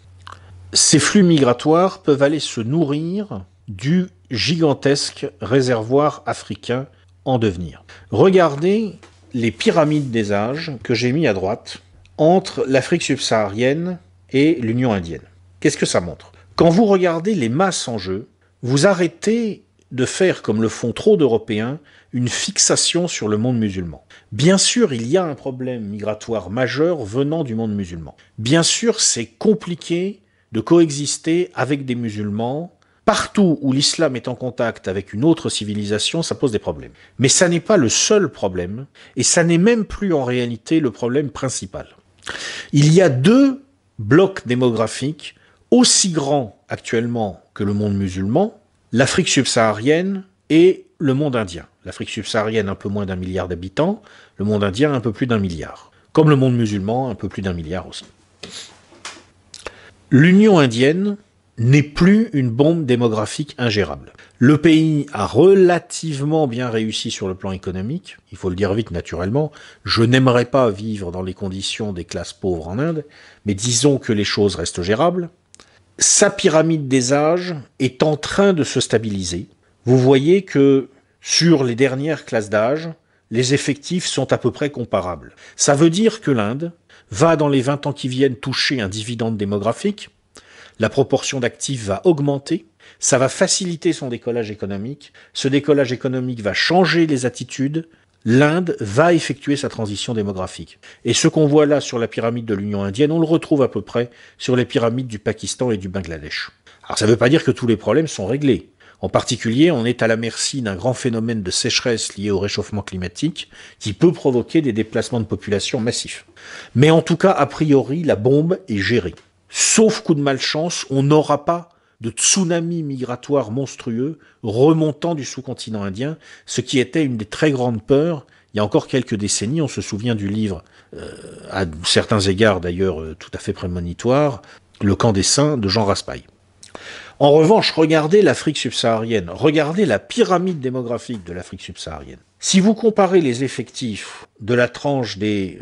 S1: Ces flux migratoires peuvent aller se nourrir du gigantesque réservoir africain en devenir. Regardez les pyramides des âges que j'ai mis à droite entre l'Afrique subsaharienne et l'Union indienne. Qu'est-ce que ça montre? Quand vous regardez les masses en jeu, vous arrêtez de faire, comme le font trop d'Européens, une fixation sur le monde musulman. Bien sûr, il y a un problème migratoire majeur venant du monde musulman. Bien sûr, c'est compliqué de coexister avec des musulmans. Partout où l'islam est en contact avec une autre civilisation, ça pose des problèmes. Mais ça n'est pas le seul problème, et ça n'est même plus en réalité le problème principal. Il y a deux blocs démographiques aussi grands actuellement que le monde musulman, l'Afrique subsaharienne et le monde indien. L'Afrique subsaharienne, un peu moins d'1 milliard d'habitants, le monde indien, un peu plus d'1 milliard. Comme le monde musulman, un peu plus d'1 milliard aussi. L'Union indienne n'est plus une bombe démographique ingérable. Le pays a relativement bien réussi sur le plan économique, il faut le dire vite naturellement, je n'aimerais pas vivre dans les conditions des classes pauvres en Inde, mais disons que les choses restent gérables. Sa pyramide des âges est en train de se stabiliser. Vous voyez que sur les dernières classes d'âge, les effectifs sont à peu près comparables. Ça veut dire que l'Inde va dans les 20 ans qui viennent toucher un dividende démographique, la proportion d'actifs va augmenter, ça va faciliter son décollage économique, ce décollage économique va changer les attitudes, l'Inde va effectuer sa transition démographique. Et ce qu'on voit là sur la pyramide de l'Union indienne, on le retrouve à peu près sur les pyramides du Pakistan et du Bangladesh. Alors ça ne veut pas dire que tous les problèmes sont réglés. En particulier, on est à la merci d'un grand phénomène de sécheresse lié au réchauffement climatique qui peut provoquer des déplacements de population massifs. Mais en tout cas, a priori, la bombe est gérée. Sauf coup de malchance, on n'aura pas de tsunami migratoire monstrueux remontant du sous-continent indien, ce qui était une des très grandes peurs. Il y a encore quelques décennies, on se souvient du livre, à certains égards d'ailleurs tout à fait prémonitoire, Le camp des saints de Jean Raspail. En revanche, regardez l'Afrique subsaharienne, regardez la pyramide démographique de l'Afrique subsaharienne. Si vous comparez les effectifs de la tranche des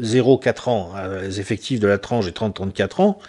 S1: 0-4 ans les effectifs de la tranche des 30-34 ans,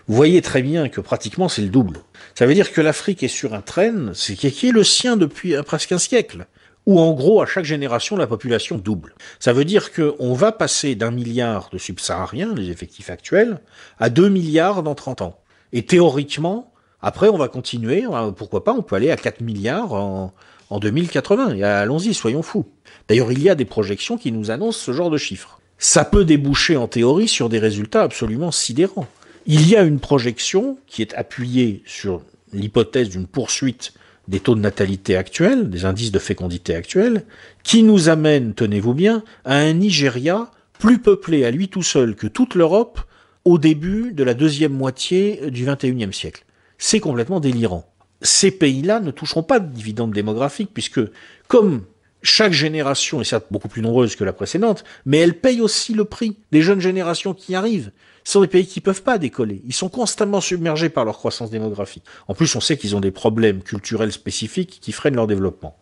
S1: vous voyez très bien que pratiquement c'est le double. Ça veut dire que l'Afrique est sur un train, qui est le sien depuis presque un siècle, où en gros à chaque génération la population double. Ça veut dire qu'on va passer d'1 milliard de subsahariens, les effectifs actuels, à 2 milliards dans 30 ans. Et théoriquement, après on va continuer, pourquoi pas, on peut aller à 4 milliards en 2080, et allons-y, soyons fous. D'ailleurs, il y a des projections qui nous annoncent ce genre de chiffres. Ça peut déboucher en théorie sur des résultats absolument sidérants. Il y a une projection qui est appuyée sur l'hypothèse d'une poursuite des taux de natalité actuels, des indices de fécondité actuels, qui nous amène, tenez-vous bien, à un Nigeria plus peuplé à lui tout seul que toute l'Europe au début de la deuxième moitié du XXIe siècle. C'est complètement délirant. Ces pays-là ne toucheront pas de dividendes démographiques puisque, comme chaque génération est certes beaucoup plus nombreuse que la précédente, mais elle paye aussi le prix des jeunes générations qui arrivent. Ce sont des pays qui ne peuvent pas décoller. Ils sont constamment submergés par leur croissance démographique. En plus, on sait qu'ils ont des problèmes culturels spécifiques qui freinent leur développement.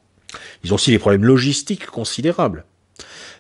S1: Ils ont aussi des problèmes logistiques considérables.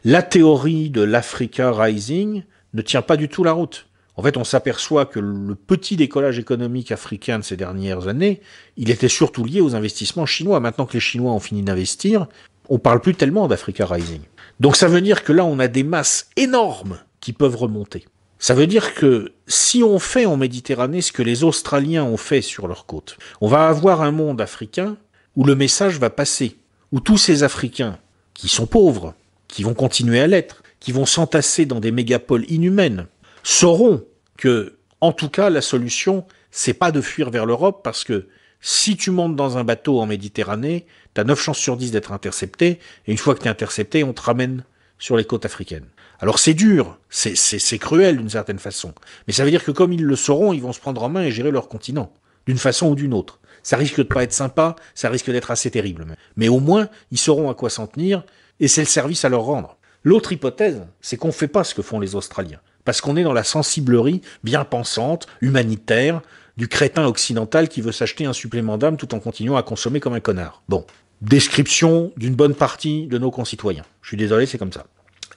S1: La théorie de l'Africa Rising ne tient pas du tout la route. En fait, on s'aperçoit que le petit décollage économique africain de ces dernières années, il était surtout lié aux investissements chinois. Maintenant que les Chinois ont fini d'investir, on parle plus tellement d'Africa Rising. Donc ça veut dire que là, on a des masses énormes qui peuvent remonter. Ça veut dire que si on fait en Méditerranée ce que les Australiens ont fait sur leur côte, on va avoir un monde africain où le message va passer, où tous ces Africains qui sont pauvres, qui vont continuer à l'être, qui vont s'entasser dans des mégapoles inhumaines, sauront que, en tout cas, la solution, c'est pas de fuir vers l'Europe, parce que si tu montes dans un bateau en Méditerranée, t'as 9 chances sur 10 d'être intercepté, et une fois que t'es intercepté, on te ramène sur les côtes africaines. Alors c'est dur, c'est cruel d'une certaine façon, mais ça veut dire que comme ils le sauront, ils vont se prendre en main et gérer leur continent, d'une façon ou d'une autre. Ça risque de pas être sympa, ça risque d'être assez terrible. Mais au moins, ils sauront à quoi s'en tenir, et c'est le service à leur rendre. L'autre hypothèse, c'est qu'on fait pas ce que font les Australiens, parce qu'on est dans la sensiblerie bien pensante, humanitaire, du crétin occidental qui veut s'acheter un supplément d'âme tout en continuant à consommer comme un connard. Bon, description d'une bonne partie de nos concitoyens. Je suis désolé, c'est comme ça.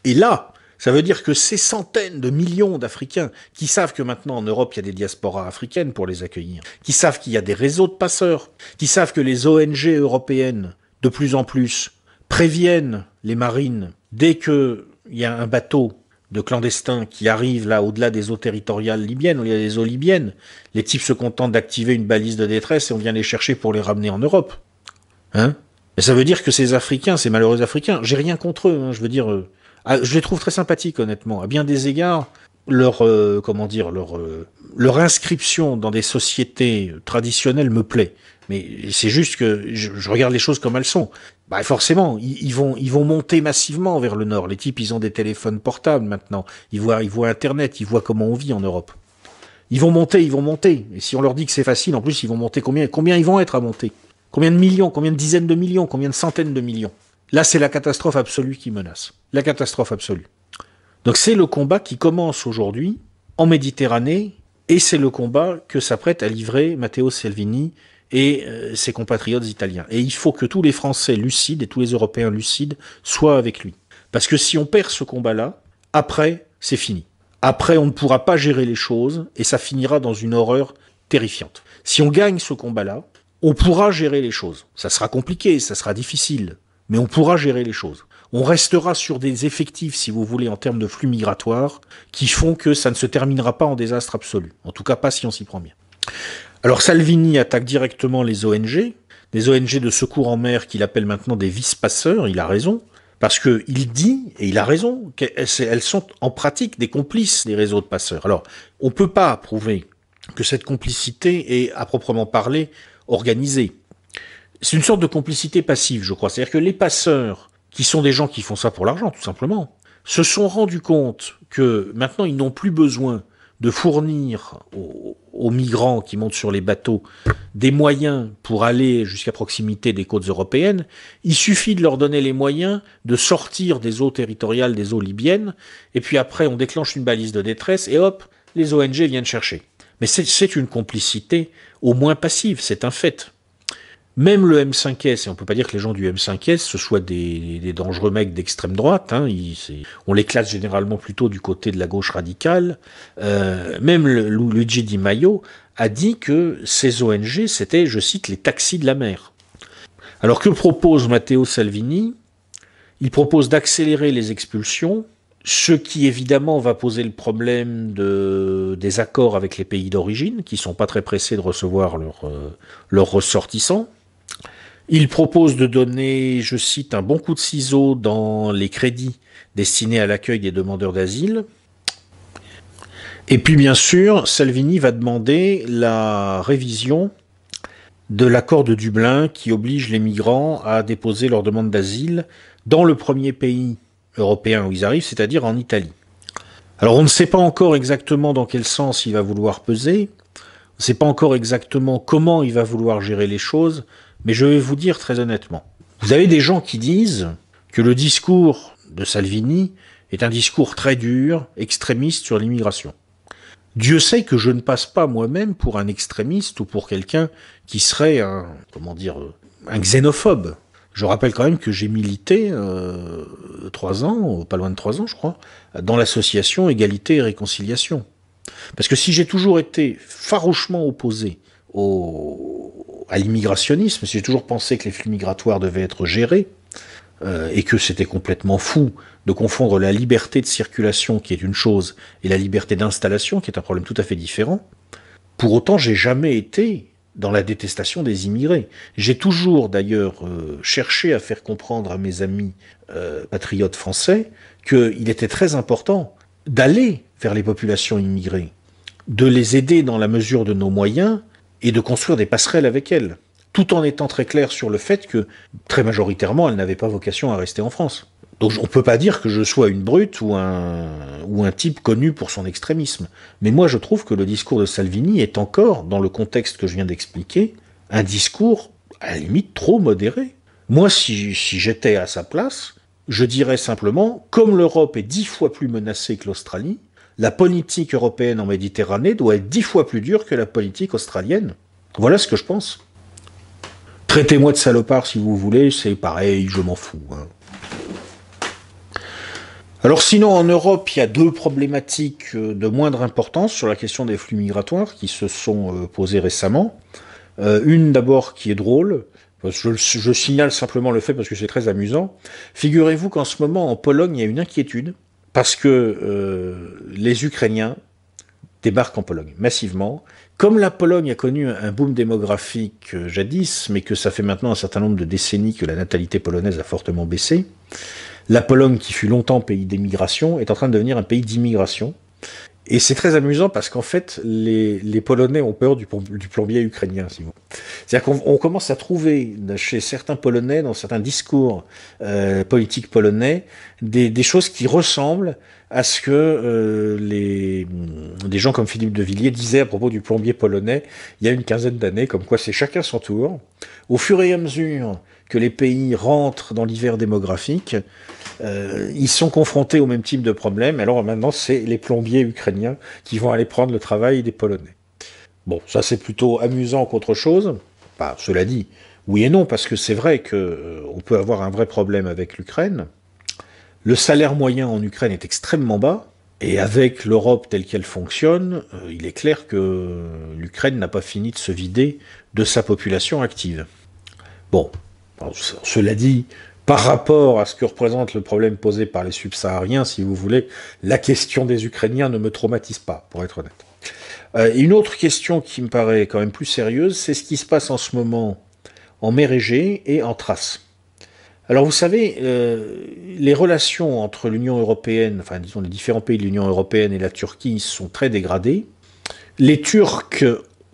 S1: Et là, ça veut dire que ces centaines de millions d'Africains qui savent que maintenant en Europe il y a des diasporas africaines pour les accueillir, qui savent qu'il y a des réseaux de passeurs, qui savent que les ONG européennes, de plus en plus, préviennent les marines dès qu'il y a un bateau de clandestins qui arrive là au-delà des eaux territoriales libyennes, où il y a des eaux libyennes, les types se contentent d'activer une balise de détresse et on vient les chercher pour les ramener en Europe. Hein ? Et ça veut dire que ces Africains, ces malheureux Africains, j'ai rien contre eux, hein, je veux dire, je les trouve très sympathiques honnêtement. À bien des égards, leur inscription dans des sociétés traditionnelles me plaît. Mais c'est juste que je regarde les choses comme elles sont. Bah forcément, ils vont monter massivement vers le nord. Les types, ils ont des téléphones portables maintenant. Ils voient Internet, ils voient comment on vit en Europe. Ils vont monter. Et si on leur dit que c'est facile, en plus, ils vont monter combien ils vont être à monter? Combien de millions? Combien de dizaines de millions? Combien de centaines de millions? Là, c'est la catastrophe absolue qui menace. La catastrophe absolue. Donc c'est le combat qui commence aujourd'hui en Méditerranée, et c'est le combat que s'apprête à livrer Matteo Salvini et ses compatriotes italiens. Et il faut que tous les Français lucides et tous les Européens lucides soient avec lui. Parce que si on perd ce combat-là, après, c'est fini. Après, on ne pourra pas gérer les choses, et ça finira dans une horreur terrifiante. Si on gagne ce combat-là, on pourra gérer les choses. Ça sera compliqué, ça sera difficile, mais on pourra gérer les choses. On restera sur des effectifs, si vous voulez, en termes de flux migratoires, qui font que ça ne se terminera pas en désastre absolu. En tout cas, pas si on s'y prend bien. Alors Salvini attaque directement les ONG, des ONG de secours en mer qu'il appelle maintenant des vice-passeurs, il a raison, parce qu'il dit, et il a raison, qu'elles sont en pratique des complices des réseaux de passeurs. Alors, on ne peut pas prouver que cette complicité est, à proprement parler, organisée. C'est une sorte de complicité passive, je crois. C'est-à-dire que les passeurs, qui sont des gens qui font ça pour l'argent, tout simplement, se sont rendus compte que maintenant, ils n'ont plus besoin de fournir aux migrants qui montent sur les bateaux des moyens pour aller jusqu'à proximité des côtes européennes. Il suffit de leur donner les moyens de sortir des eaux territoriales, des eaux libyennes, et puis après, on déclenche une balise de détresse, et hop, les ONG viennent chercher. Mais c'est une complicité au moins passive, c'est un fait. Même le M5S, et on ne peut pas dire que les gens du M5S, ce soient des dangereux mecs d'extrême droite, hein, on les classe généralement plutôt du côté de la gauche radicale, même Luigi Di Maio a dit que ces ONG, c'était, je cite, les taxis de la mer. Alors que propose Matteo Salvini? Il propose d'accélérer les expulsions, ce qui évidemment va poser le problème des accords avec les pays d'origine, qui ne sont pas très pressés de recevoir leurs ressortissants. Il propose de donner, je cite, un bon coup de ciseau dans les crédits destinés à l'accueil des demandeurs d'asile. Et puis bien sûr, Salvini va demander la révision de l'accord de Dublin qui oblige les migrants à déposer leur demande d'asile dans le premier pays européen où ils arrivent, c'est-à-dire en Italie. Alors on ne sait pas encore exactement dans quel sens il va vouloir peser, on ne sait pas encore exactement comment il va vouloir gérer les choses, mais je vais vous dire très honnêtement. Vous avez des gens qui disent que le discours de Salvini est un discours très dur, extrémiste sur l'immigration. Dieu sait que je ne passe pas moi-même pour un extrémiste ou pour quelqu'un qui serait un xénophobe. Je rappelle quand même que j'ai milité 3 ans, pas loin de 3 ans je crois, dans l'association Égalité et Réconciliation. Parce que si j'ai toujours été farouchement opposé à l'immigrationnisme, si j'ai toujours pensé que les flux migratoires devaient être gérés, et que c'était complètement fou de confondre la liberté de circulation, qui est une chose, et la liberté d'installation, qui est un problème tout à fait différent, pour autant, j'ai jamais été dans la détestation des immigrés. J'ai toujours, d'ailleurs, cherché à faire comprendre à mes amis patriotes français qu'il était très important d'aller vers les populations immigrées, de les aider dans la mesure de nos moyens et de construire des passerelles avec elles, tout en étant très clair sur le fait que, très majoritairement, elles n'avaient pas vocation à rester en France. Donc on ne peut pas dire que je sois une brute ou un type connu pour son extrémisme. Mais moi je trouve que le discours de Salvini est encore, dans le contexte que je viens d'expliquer, un discours à la limite trop modéré. Moi si j'étais à sa place, je dirais simplement, comme l'Europe est 10 fois plus menacée que l'Australie, la politique européenne en Méditerranée doit être 10 fois plus dure que la politique australienne. Voilà ce que je pense. Traitez-moi de salopard si vous voulez, c'est pareil, je m'en fous. Alors sinon, en Europe, il y a 2 problématiques de moindre importance sur la question des flux migratoires qui se sont posées récemment. Une d'abord qui est drôle, je signale simplement le fait parce que c'est très amusant. Figurez-vous qu'en ce moment, en Pologne, il y a une inquiétude parce que les Ukrainiens débarquent en Pologne massivement. Comme la Pologne a connu un boom démographique jadis, mais que ça fait maintenant un certain nombre de décennies que la natalité polonaise a fortement baissé, la Pologne, qui fut longtemps pays d'émigration, est en train de devenir un pays d'immigration. Et c'est très amusant parce qu'en fait, les Polonais ont peur du plombier ukrainien, si vous. C'est-à-dire qu'on commence à trouver chez certains Polonais, dans certains discours politiques polonais, des choses qui ressemblent à ce que des gens comme Philippe de Villiers disaient à propos du plombier polonais il y a une quinzaine d'années, comme quoi c'est chacun son tour. Au fur et à mesure que les pays rentrent dans l'hiver démographique, ils sont confrontés au même type de problème. Alors maintenant, c'est les plombiers ukrainiens qui vont aller prendre le travail des Polonais. Bon, ça c'est plutôt amusant qu'autre chose. Bah, cela dit, oui et non, parce que c'est vrai qu'on peut avoir un vrai problème avec l'Ukraine. Le salaire moyen en Ukraine est extrêmement bas. Et avec l'Europe telle qu'elle fonctionne, il est clair que l'Ukraine n'a pas fini de se vider de sa population active. Bon, cela dit, par rapport à ce que représente le problème posé par les subsahariens, si vous voulez, la question des Ukrainiens ne me traumatise pas, pour être honnête. Une autre question qui me paraît quand même plus sérieuse, c'est ce qui se passe en ce moment en mer Égée et en Thrace. Alors vous savez, les relations entre l'Union européenne, enfin disons les différents pays de l'Union européenne et la Turquie sont très dégradées. Les Turcs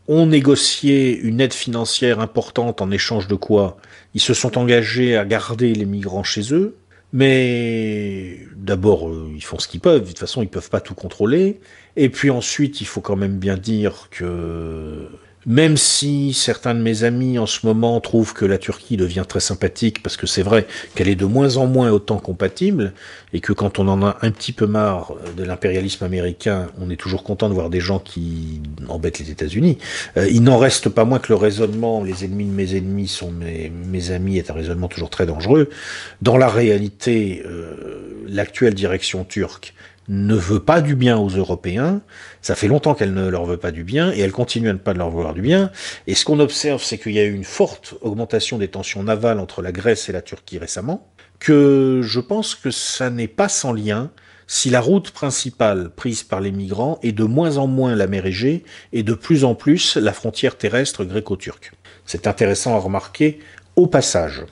S1: ont négocié une aide financière importante en échange de quoi ils se sont engagés à garder les migrants chez eux, mais d'abord ils font ce qu'ils peuvent, de toute façon ils peuvent pas tout contrôler, et puis ensuite il faut quand même bien dire que même si certains de mes amis en ce moment trouvent que la Turquie devient très sympathique, parce que c'est vrai qu'elle est de moins en moins autant compatible, et que quand on en a un petit peu marre de l'impérialisme américain, on est toujours content de voir des gens qui embêtent les États-Unis, il n'en reste pas moins que le raisonnement, les ennemis de mes ennemis sont mes amis, est un raisonnement toujours très dangereux. Dans la réalité, l'actuelle direction turque ne veut pas du bien aux Européens, ça fait longtemps qu'elle ne leur veut pas du bien, et elle continue à ne pas leur vouloir du bien, et ce qu'on observe, c'est qu'il y a eu une forte augmentation des tensions navales entre la Grèce et la Turquie récemment, que je pense que ça n'est pas sans lien si la route principale prise par les migrants est de moins en moins la mer Égée, et de plus en plus la frontière terrestre gréco-turque. C'est intéressant à remarquer au passage.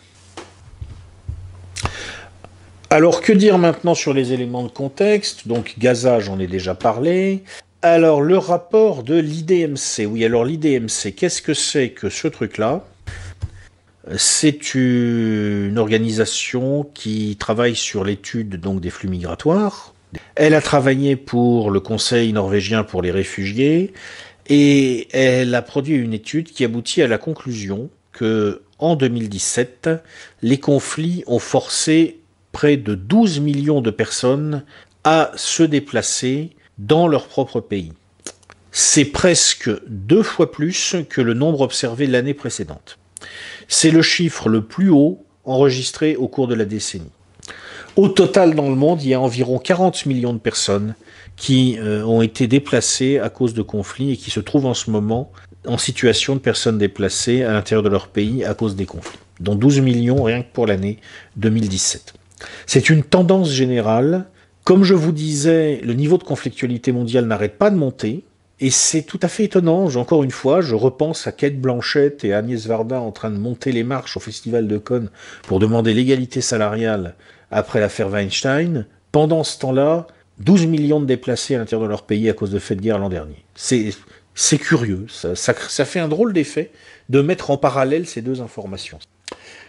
S1: Alors, que dire maintenant sur les éléments de contexte? Donc, Gaza, j'en ai déjà parlé. Alors, le rapport de l'IDMC. Oui, alors l'IDMC, qu'est-ce que c'est que ce truc-là? C'est une organisation qui travaille sur l'étude donc des flux migratoires. Elle a travaillé pour le Conseil norvégien pour les réfugiés et elle a produit une étude qui aboutit à la conclusion que, en 2017, les conflits ont forcé près de 12 millions de personnes à se déplacer dans leur propre pays. C'est presque 2 fois plus que le nombre observé l'année précédente. C'est le chiffre le plus haut enregistré au cours de la décennie. Au total, dans le monde, il y a environ 40 millions de personnes qui ont été déplacées à cause de conflits et qui se trouvent en ce moment en situation de personnes déplacées à l'intérieur de leur pays à cause des conflits, dont 12 millions rien que pour l'année 2017. C'est une tendance générale. Comme je vous disais, le niveau de conflictualité mondiale n'arrête pas de monter, et c'est tout à fait étonnant. Encore une fois, je repense à Cate Blanchett et Agnès Varda en train de monter les marches au Festival de Cannes pour demander l'égalité salariale après l'affaire Weinstein. Pendant ce temps-là, 12 millions de déplacés à l'intérieur de leur pays à cause de faits de guerre l'an dernier. C'est curieux, ça fait un drôle d'effet de mettre en parallèle ces deux informations.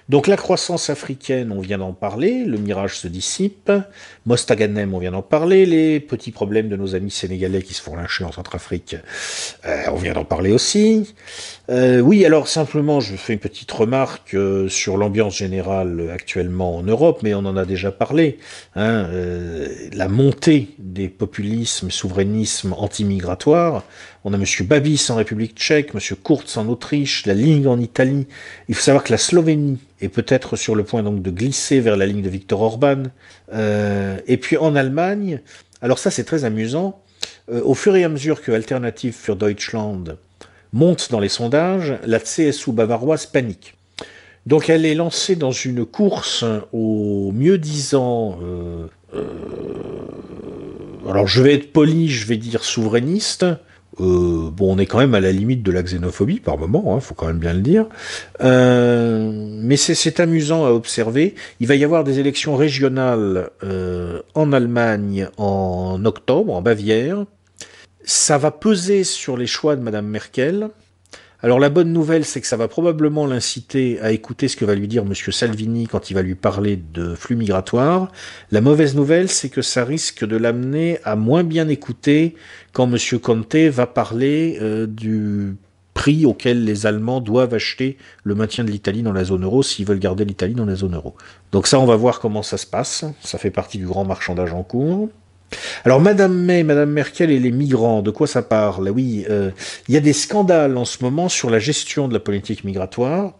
S1: Donc la croissance africaine, on vient d'en parler, le mirage se dissipe, Mostaganem, on vient d'en parler, les petits problèmes de nos amis sénégalais qui se font lyncher en Centrafrique, on vient d'en parler aussi. Oui, alors simplement, je fais une petite remarque sur l'ambiance générale actuellement en Europe, mais on en a déjà parlé. La montée des populismes, souverainismes anti-migratoires. On a M. Babis en République tchèque, M. Kurz en Autriche, la Ligue en Italie. Il faut savoir que la Slovénie est peut-être sur le point donc de glisser vers la ligne de Viktor Orban. Et puis en Allemagne, alors ça c'est très amusant, au fur et à mesure que Alternative für Deutschland monte dans les sondages, la CSU bavaroise panique. Donc elle est lancée dans une course au mieux-disant, alors je vais être poli, je vais dire souverainiste. On est quand même à la limite de la xénophobie par moment, faut quand même bien le dire. Mais c'est amusant à observer. Il va y avoir des élections régionales en Allemagne en octobre, en Bavière. Ça va peser sur les choix de Madame Merkel. Alors la bonne nouvelle, c'est que ça va probablement l'inciter à écouter ce que va lui dire Monsieur Salvini quand il va lui parler de flux migratoires. La mauvaise nouvelle, c'est que ça risque de l'amener à moins bien écouter quand Monsieur Conte va parler du prix auquel les Allemands doivent acheter le maintien de l'Italie dans la zone euro s'ils veulent garder l'Italie dans la zone euro. Donc ça, on va voir comment ça se passe. Ça fait partie du grand marchandage en cours. Alors Madame May, Madame Merkel et les migrants, de quoi ça parle? Oui, il y a des scandales en ce moment sur la gestion de la politique migratoire.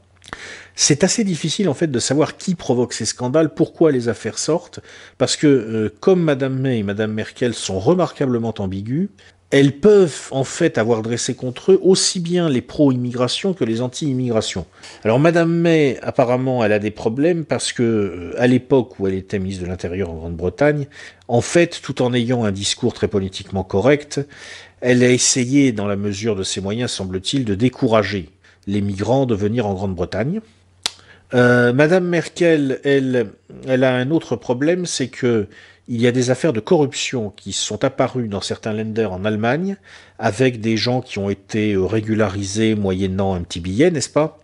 S1: C'est assez difficile en fait de savoir qui provoque ces scandales, pourquoi les affaires sortent, parce que comme Madame May et Madame Merkel sont remarquablement ambiguës, elles peuvent en fait avoir dressé contre eux aussi bien les pro-immigration que les anti-immigration. Alors Madame May, apparemment, elle a des problèmes parce que à l'époque où elle était ministre de l'Intérieur en Grande-Bretagne, en fait, tout en ayant un discours très politiquement correct, elle a essayé, dans la mesure de ses moyens, semble-t-il, de décourager les migrants de venir en Grande-Bretagne. Madame Merkel, elle a un autre problème, c'est que il y a des affaires de corruption qui sont apparues dans certains Länder en Allemagne, avec des gens qui ont été régularisés moyennant un petit billet, n'est-ce pas?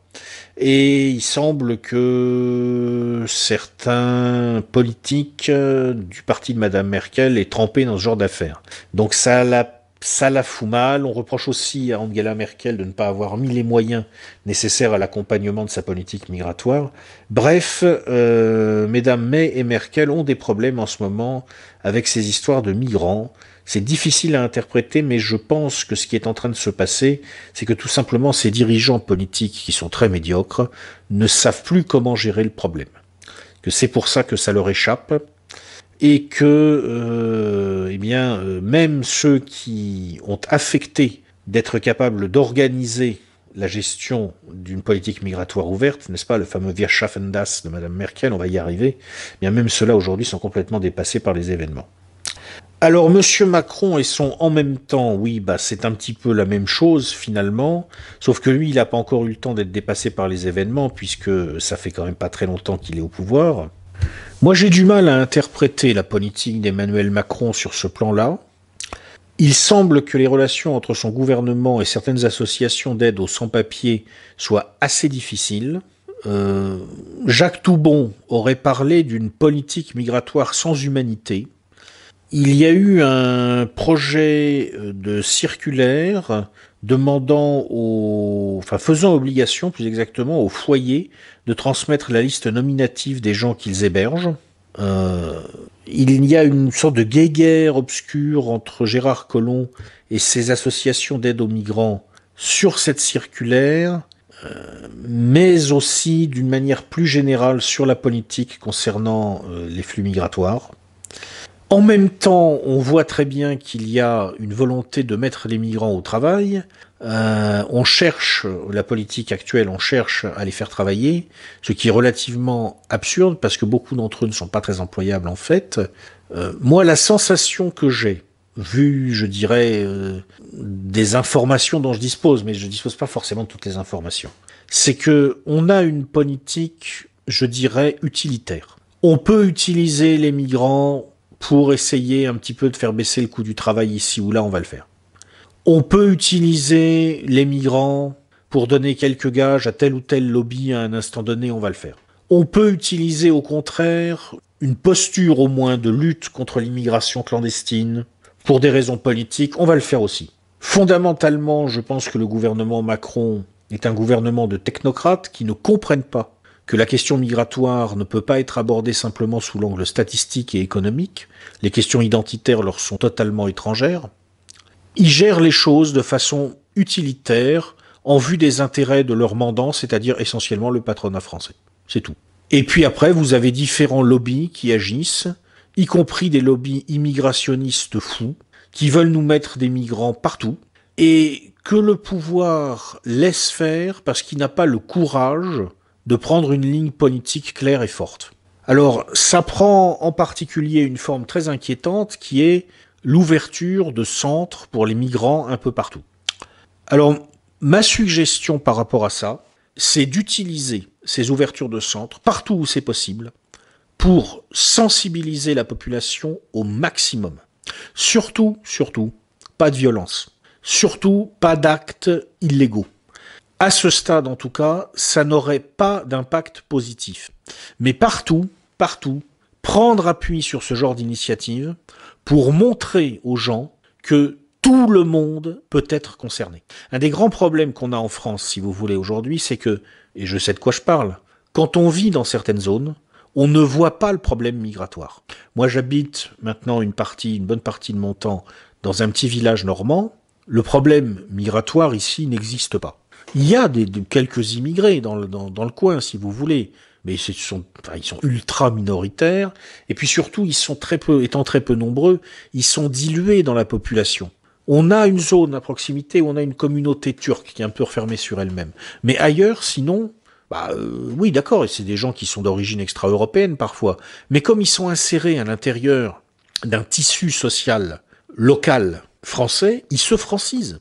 S1: Et il semble que certains politiques du parti de Madame Merkel aient trempé dans ce genre d'affaires. Donc ça la fout mal. On reproche aussi à Angela Merkel de ne pas avoir mis les moyens nécessaires à l'accompagnement de sa politique migratoire. Bref, mesdames May et Merkel ont des problèmes en ce moment avec ces histoires de migrants. C'est difficile à interpréter, mais je pense que ce qui est en train de se passer, c'est que tout simplement ces dirigeants politiques qui sont très médiocres ne savent plus comment gérer le problème. Que c'est pour ça que ça leur échappe. Et que même ceux qui ont affecté d'être capables d'organiser la gestion d'une politique migratoire ouverte, n'est-ce pas, le fameux Wir schaffen das de Madame Merkel, on va y arriver, bien même ceux-là aujourd'hui sont complètement dépassés par les événements. Alors Monsieur Macron et son en même temps, oui, c'est un petit peu la même chose finalement, sauf que lui, il n'a pas encore eu le temps d'être dépassé par les événements, puisque ça fait quand même pas très longtemps qu'il est au pouvoir. Moi, j'ai du mal à interpréter la politique d'Emmanuel Macron sur ce plan-là. Il semble que les relations entre son gouvernement et certaines associations d'aide aux sans-papiers soient assez difficiles. Jacques Toubon aurait parlé d'une politique migratoire sans humanité. Il y a eu un projet de circulaire faisant obligation, plus exactement, aux foyers de transmettre la liste nominative des gens qu'ils hébergent. Il y a une sorte de guéguerre obscure entre Gérard Collomb et ses associations d'aide aux migrants sur cette circulaire, mais aussi d'une manière plus générale sur la politique concernant les flux migratoires. En même temps, on voit très bien qu'il y a une volonté de mettre les migrants au travail. On cherche, la politique actuelle, on cherche à les faire travailler, ce qui est relativement absurde parce que beaucoup d'entre eux ne sont pas très employables en fait. Moi, la sensation que j'ai, vu, je dirais, des informations dont je dispose, mais je dispose pas forcément de toutes les informations, c'est que on a une politique, je dirais, utilitaire. On peut utiliser les migrants pour essayer un petit peu de faire baisser le coût du travail ici ou là, on va le faire. On peut utiliser les migrants pour donner quelques gages à tel ou tel lobby à un instant donné, on va le faire. On peut utiliser au contraire une posture au moins de lutte contre l'immigration clandestine pour des raisons politiques, on va le faire aussi. Fondamentalement, je pense que le gouvernement Macron est un gouvernement de technocrates qui ne comprennent pas que la question migratoire ne peut pas être abordée simplement sous l'angle statistique et économique. Les questions identitaires leur sont totalement étrangères. Ils gèrent les choses de façon utilitaire en vue des intérêts de leur mandant, c'est-à-dire essentiellement le patronat français. C'est tout. Et puis après, vous avez différents lobbies qui agissent, y compris des lobbies immigrationnistes fous, qui veulent nous mettre des migrants partout, et que le pouvoir laisse faire parce qu'il n'a pas le courage de prendre une ligne politique claire et forte. Alors, ça prend en particulier une forme très inquiétante qui est l'ouverture de centres pour les migrants un peu partout. Alors, ma suggestion par rapport à ça, c'est d'utiliser ces ouvertures de centres partout où c'est possible pour sensibiliser la population au maximum. Surtout, pas de violence. Surtout, pas d'actes illégaux. À ce stade, en tout cas, ça n'aurait pas d'impact positif. Mais partout, prendre appui sur ce genre d'initiative pour montrer aux gens que tout le monde peut être concerné. Un des grands problèmes qu'on a en France, si vous voulez, aujourd'hui, c'est que, et je sais de quoi je parle, quand on vit dans certaines zones, on ne voit pas le problème migratoire. Moi, j'habite maintenant une bonne partie de mon temps dans un petit village normand. Le problème migratoire ici n'existe pas. Il y a quelques immigrés dans le coin, si vous voulez, mais ils sont ultra minoritaires, et puis surtout, étant très peu nombreux, ils sont dilués dans la population. On a une zone à proximité où on a une communauté turque qui est un peu refermée sur elle-même. Mais ailleurs, sinon, oui, d'accord, et c'est des gens qui sont d'origine extra-européenne parfois, mais comme ils sont insérés à l'intérieur d'un tissu social local français, ils se francisent.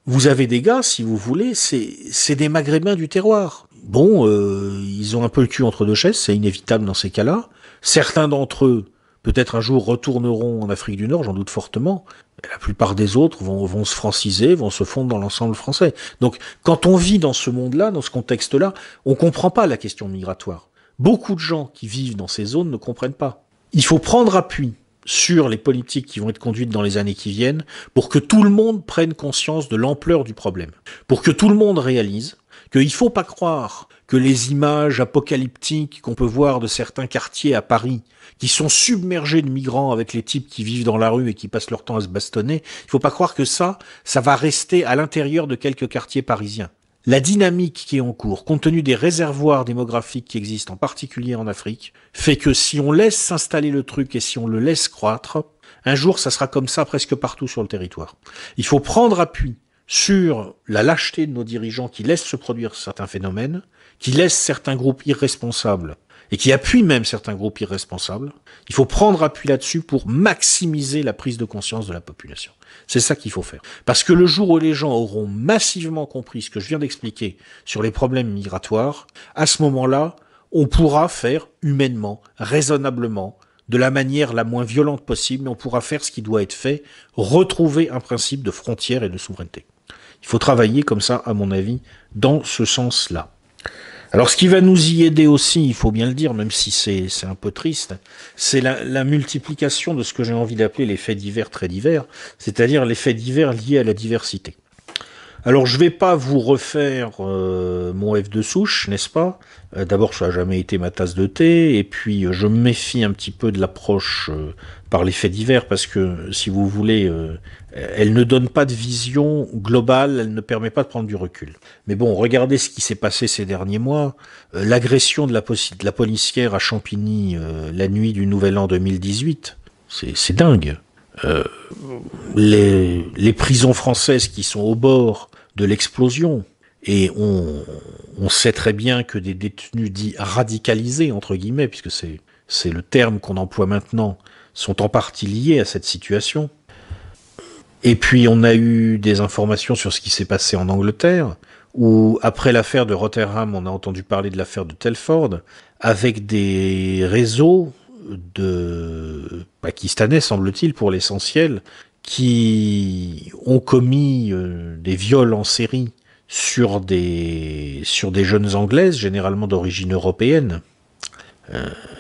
S1: Vous avez des gars, si vous voulez, c'est des maghrébins du terroir. Bon, ils ont un peu le cul entre deux chaises, c'est inévitable dans ces cas-là. Certains d'entre eux, peut-être un jour, retourneront en Afrique du Nord, j'en doute fortement. Mais la plupart des autres vont se franciser, vont se fondre dans l'ensemble français. Donc, quand on vit dans ce monde-là, dans ce contexte-là, on comprend pas la question migratoire. Beaucoup de gens qui vivent dans ces zones ne comprennent pas. Il faut prendre appui sur les politiques qui vont être conduites dans les années qui viennent, pour que tout le monde prenne conscience de l'ampleur du problème. Pour que tout le monde réalise qu'il ne faut pas croire que les images apocalyptiques qu'on peut voir de certains quartiers à Paris, qui sont submergés de migrants avec les types qui vivent dans la rue et qui passent leur temps à se bastonner, il ne faut pas croire que ça va rester à l'intérieur de quelques quartiers parisiens. La dynamique qui est en cours, compte tenu des réservoirs démographiques qui existent, en particulier en Afrique, fait que si on laisse s'installer le truc et si on le laisse croître, un jour ça sera comme ça presque partout sur le territoire. Il faut prendre appui sur la lâcheté de nos dirigeants qui laissent se produire certains phénomènes, qui laissent certains groupes irresponsables et qui appuient même certains groupes irresponsables. Il faut prendre appui là-dessus pour maximiser la prise de conscience de la population. C'est ça qu'il faut faire. Parce que le jour où les gens auront massivement compris ce que je viens d'expliquer sur les problèmes migratoires, à ce moment-là, on pourra faire humainement, raisonnablement, de la manière la moins violente possible, mais on pourra faire ce qui doit être fait, retrouver un principe de frontière et de souveraineté. Il faut travailler comme ça, à mon avis, dans ce sens-là. Alors ce qui va nous y aider aussi, il faut bien le dire, même si c'est un peu triste, c'est la multiplication de ce que j'ai envie d'appeler les faits divers très divers, c'est-à-dire les faits divers liés à la diversité. Alors je vais pas vous refaire mon F de souche, n'est-ce pas? D'abord, ça n'a jamais été ma tasse de thé, et puis je me méfie un petit peu de l'approche par les faits divers, parce que, si vous voulez, elle ne donne pas de vision globale, elle ne permet pas de prendre du recul. Mais bon, regardez ce qui s'est passé ces derniers mois. L'agression de la policière à Champigny la nuit du Nouvel An 2018, c'est dingue. Les prisons françaises qui sont au bord de l'explosion, et on sait très bien que des détenus dits radicalisés, entre guillemets, puisque c'est le terme qu'on emploie maintenant, sont en partie liés à cette situation. Et puis on a eu des informations sur ce qui s'est passé en Angleterre, où après l'affaire de Rotherham, on a entendu parler de l'affaire de Telford, avec des réseaux de Pakistanais, semble-t-il, pour l'essentiel, qui ont commis des viols en série sur des jeunes Anglaises, généralement d'origine européenne.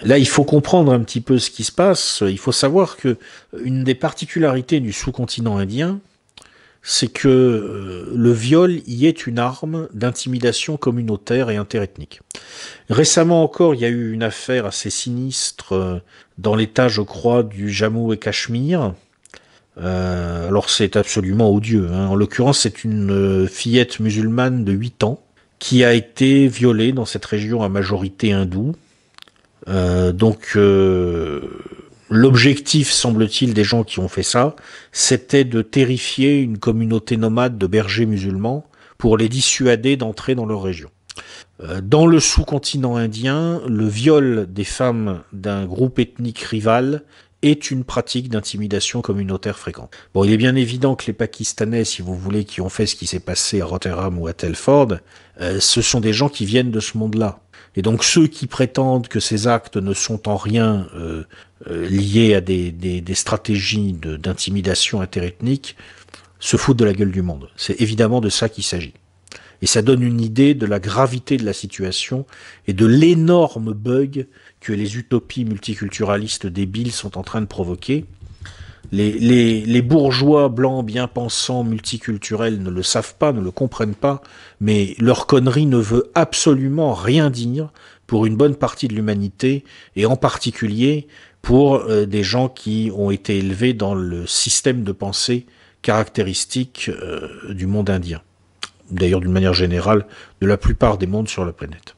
S1: Là, il faut comprendre un petit peu ce qui se passe. Il faut savoir que une des particularités du sous-continent indien, c'est que le viol y est une arme d'intimidation communautaire et interethnique. Récemment encore, il y a eu une affaire assez sinistre dans l'état, je crois, du Jammu et Cachemire. Alors c'est absolument odieux, hein. En l'occurrence, c'est une fillette musulmane de 8 ans qui a été violée dans cette région à majorité hindoue. L'objectif, semble-t-il, des gens qui ont fait ça, c'était de terrifier une communauté nomade de bergers musulmans pour les dissuader d'entrer dans leur région. Dans le sous-continent indien, le viol des femmes d'un groupe ethnique rival est une pratique d'intimidation communautaire fréquente. Bon, il est bien évident que les Pakistanais, si vous voulez, qui ont fait ce qui s'est passé à Rotherham ou à Telford, ce sont des gens qui viennent de ce monde-là. Et donc ceux qui prétendent que ces actes ne sont en rien liés à des stratégies d'intimidation interethnique se foutent de la gueule du monde. C'est évidemment de ça qu'il s'agit. Et ça donne une idée de la gravité de la situation et de l'énorme bug que les utopies multiculturalistes débiles sont en train de provoquer. Les bourgeois blancs bien pensants multiculturels ne le savent pas, ne le comprennent pas, mais leur connerie ne veut absolument rien dire pour une bonne partie de l'humanité, et en particulier pour des gens qui ont été élevés dans le système de pensée caractéristique du monde indien. D'ailleurs, d'une manière générale, de la plupart des mondes sur la planète.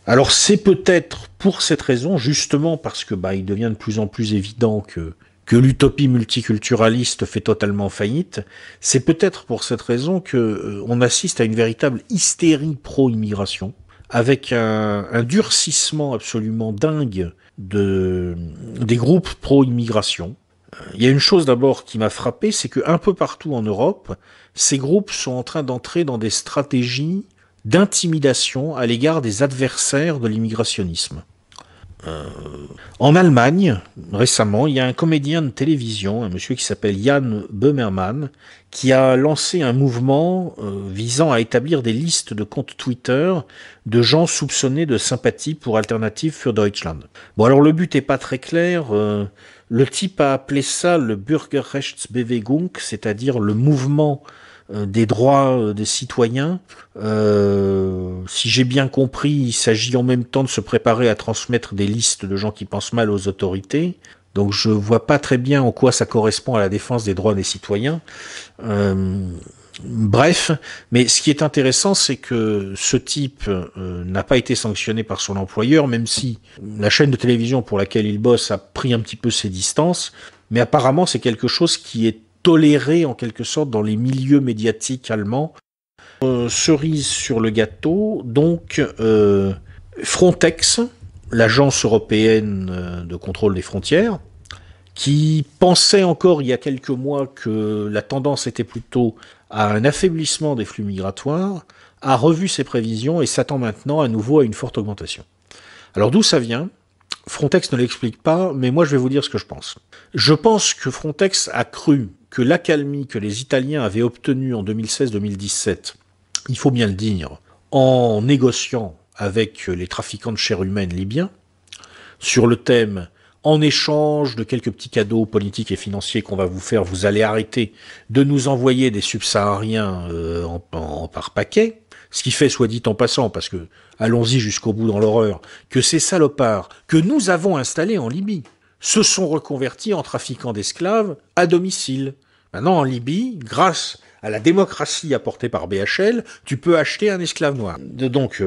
S1: Alors c'est peut-être pour cette raison, justement parce que il devient de plus en plus évident que l'utopie multiculturaliste fait totalement faillite, c'est peut-être pour cette raison que on assiste à une véritable hystérie pro-immigration, avec un durcissement absolument dingue des groupes pro-immigration. Il y a une chose d'abord qui m'a frappé, c'est qu'un peu partout en Europe, ces groupes sont en train d'entrer dans des stratégies d'intimidation à l'égard des adversaires de l'immigrationnisme. En Allemagne, récemment, il y a un comédien de télévision, un monsieur qui s'appelle Jan Böhmermann, qui a lancé un mouvement visant à établir des listes de comptes Twitter de gens soupçonnés de sympathie pour Alternative für Deutschland. Bon, alors le but est pas très clair. Le type a appelé ça le Bürgerrechtsbewegung, c'est-à-dire le mouvement des droits des citoyens. Si j'ai bien compris, il s'agit en même temps de se préparer à transmettre des listes de gens qui pensent mal aux autorités. Donc je vois pas très bien en quoi ça correspond à la défense des droits des citoyens. Bref, mais ce qui est intéressant, c'est que ce type n'a pas été sanctionné par son employeur, même si la chaîne de télévision pour laquelle il bosse a pris un petit peu ses distances, mais apparemment c'est quelque chose qui est toléré en quelque sorte dans les milieux médiatiques allemands. Cerise sur le gâteau, donc Frontex, l'agence européenne de contrôle des frontières, qui pensait encore il y a quelques mois que la tendance était plutôt à un affaiblissement des flux migratoires, a revu ses prévisions et s'attend maintenant à nouveau à une forte augmentation. Alors d'où ça vient ? Frontex ne l'explique pas, mais moi je vais vous dire ce que je pense. Je pense que Frontex a cru que l'accalmie que les Italiens avaient obtenue en 2016-2017, il faut bien le dire, en négociant avec les trafiquants de chair humaine libyens, sur le thème « En échange de quelques petits cadeaux politiques et financiers qu'on va vous faire, vous allez arrêter de nous envoyer des subsahariens par paquet »,
S2: Ce qui fait, soit dit en passant, parce que allons-y jusqu'au bout dans l'horreur, que ces salopards que nous avons installés en Libye se sont reconvertis en trafiquants d'esclaves à domicile. Maintenant, en Libye, grâce à la démocratie apportée par BHL, tu peux acheter un esclave noir. Donc,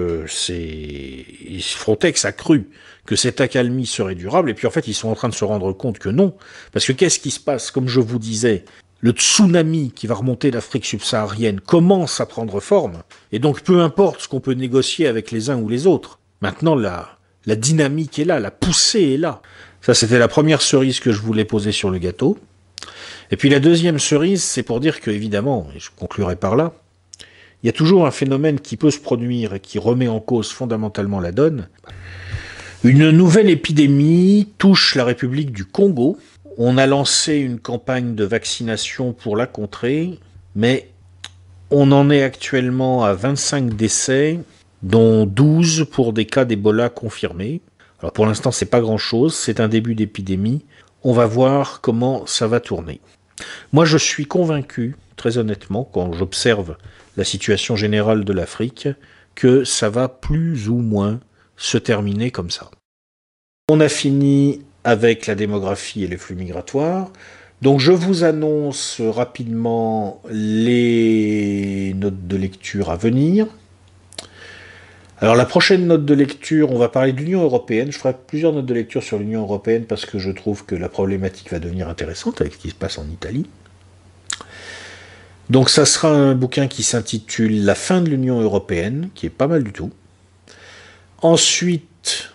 S2: Frontex a cru que cette accalmie serait durable, et puis en fait, ils sont en train de se rendre compte que non. Parce que qu'est-ce qui se passe? Comme je vous disais, le tsunami qui va remonter d'Afrique subsaharienne commence à prendre forme, et donc peu importe ce qu'on peut négocier avec les uns ou les autres. Maintenant, la dynamique est là, la poussée est là. Ça, c'était la première cerise que je voulais poser sur le gâteau. Et puis la deuxième cerise, c'est pour dire que, évidemment, et je conclurai par là, il y a toujours un phénomène qui peut se produire et qui remet en cause fondamentalement la donne. Une nouvelle épidémie touche la République du Congo. On a lancé une campagne de vaccination pour la contrer, mais on en est actuellement à 25 décès, dont 12 pour des cas d'Ebola confirmés. Alors pour l'instant, c'est pas grand-chose, c'est un début d'épidémie. On va voir comment ça va tourner. Moi, je suis convaincu, très honnêtement, quand j'observe la situation générale de l'Afrique, que ça va plus ou moins se terminer comme ça. On a fini avec la démographie et les flux migratoires. Donc je vous annonce rapidement les notes de lecture à venir. Alors la prochaine note de lecture, on va parler de l'Union européenne. Je ferai plusieurs notes de lecture sur l'Union européenne parce que je trouve que la problématique va devenir intéressante avec ce qui se passe en Italie. Donc ça sera un bouquin qui s'intitule La fin de l'Union européenne, qui est pas mal du tout. Ensuite,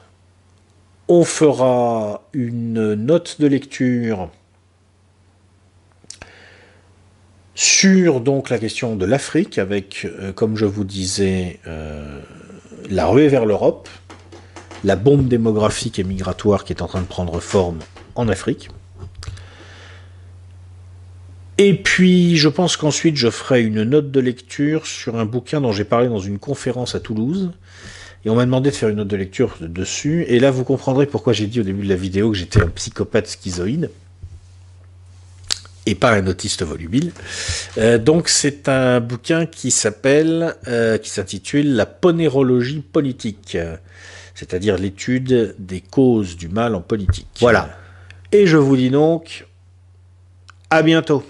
S2: on fera une note de lecture sur donc la question de l'Afrique avec, comme je vous disais, la ruée vers l'Europe, la bombe démographique et migratoire qui est en train de prendre forme en Afrique. Et puis, je pense qu'ensuite, je ferai une note de lecture sur un bouquin dont j'ai parlé dans une conférence à Toulouse. Et on m'a demandé de faire une note de lecture dessus. Et là, vous comprendrez pourquoi j'ai dit au début de la vidéo que j'étais un psychopathe schizoïde. Et pas un autiste volubile. Donc c'est un bouquin qui s'intitule La ponérologie politique, c'est-à-dire l'étude des causes du mal en politique. Voilà. Et je vous dis donc à bientôt.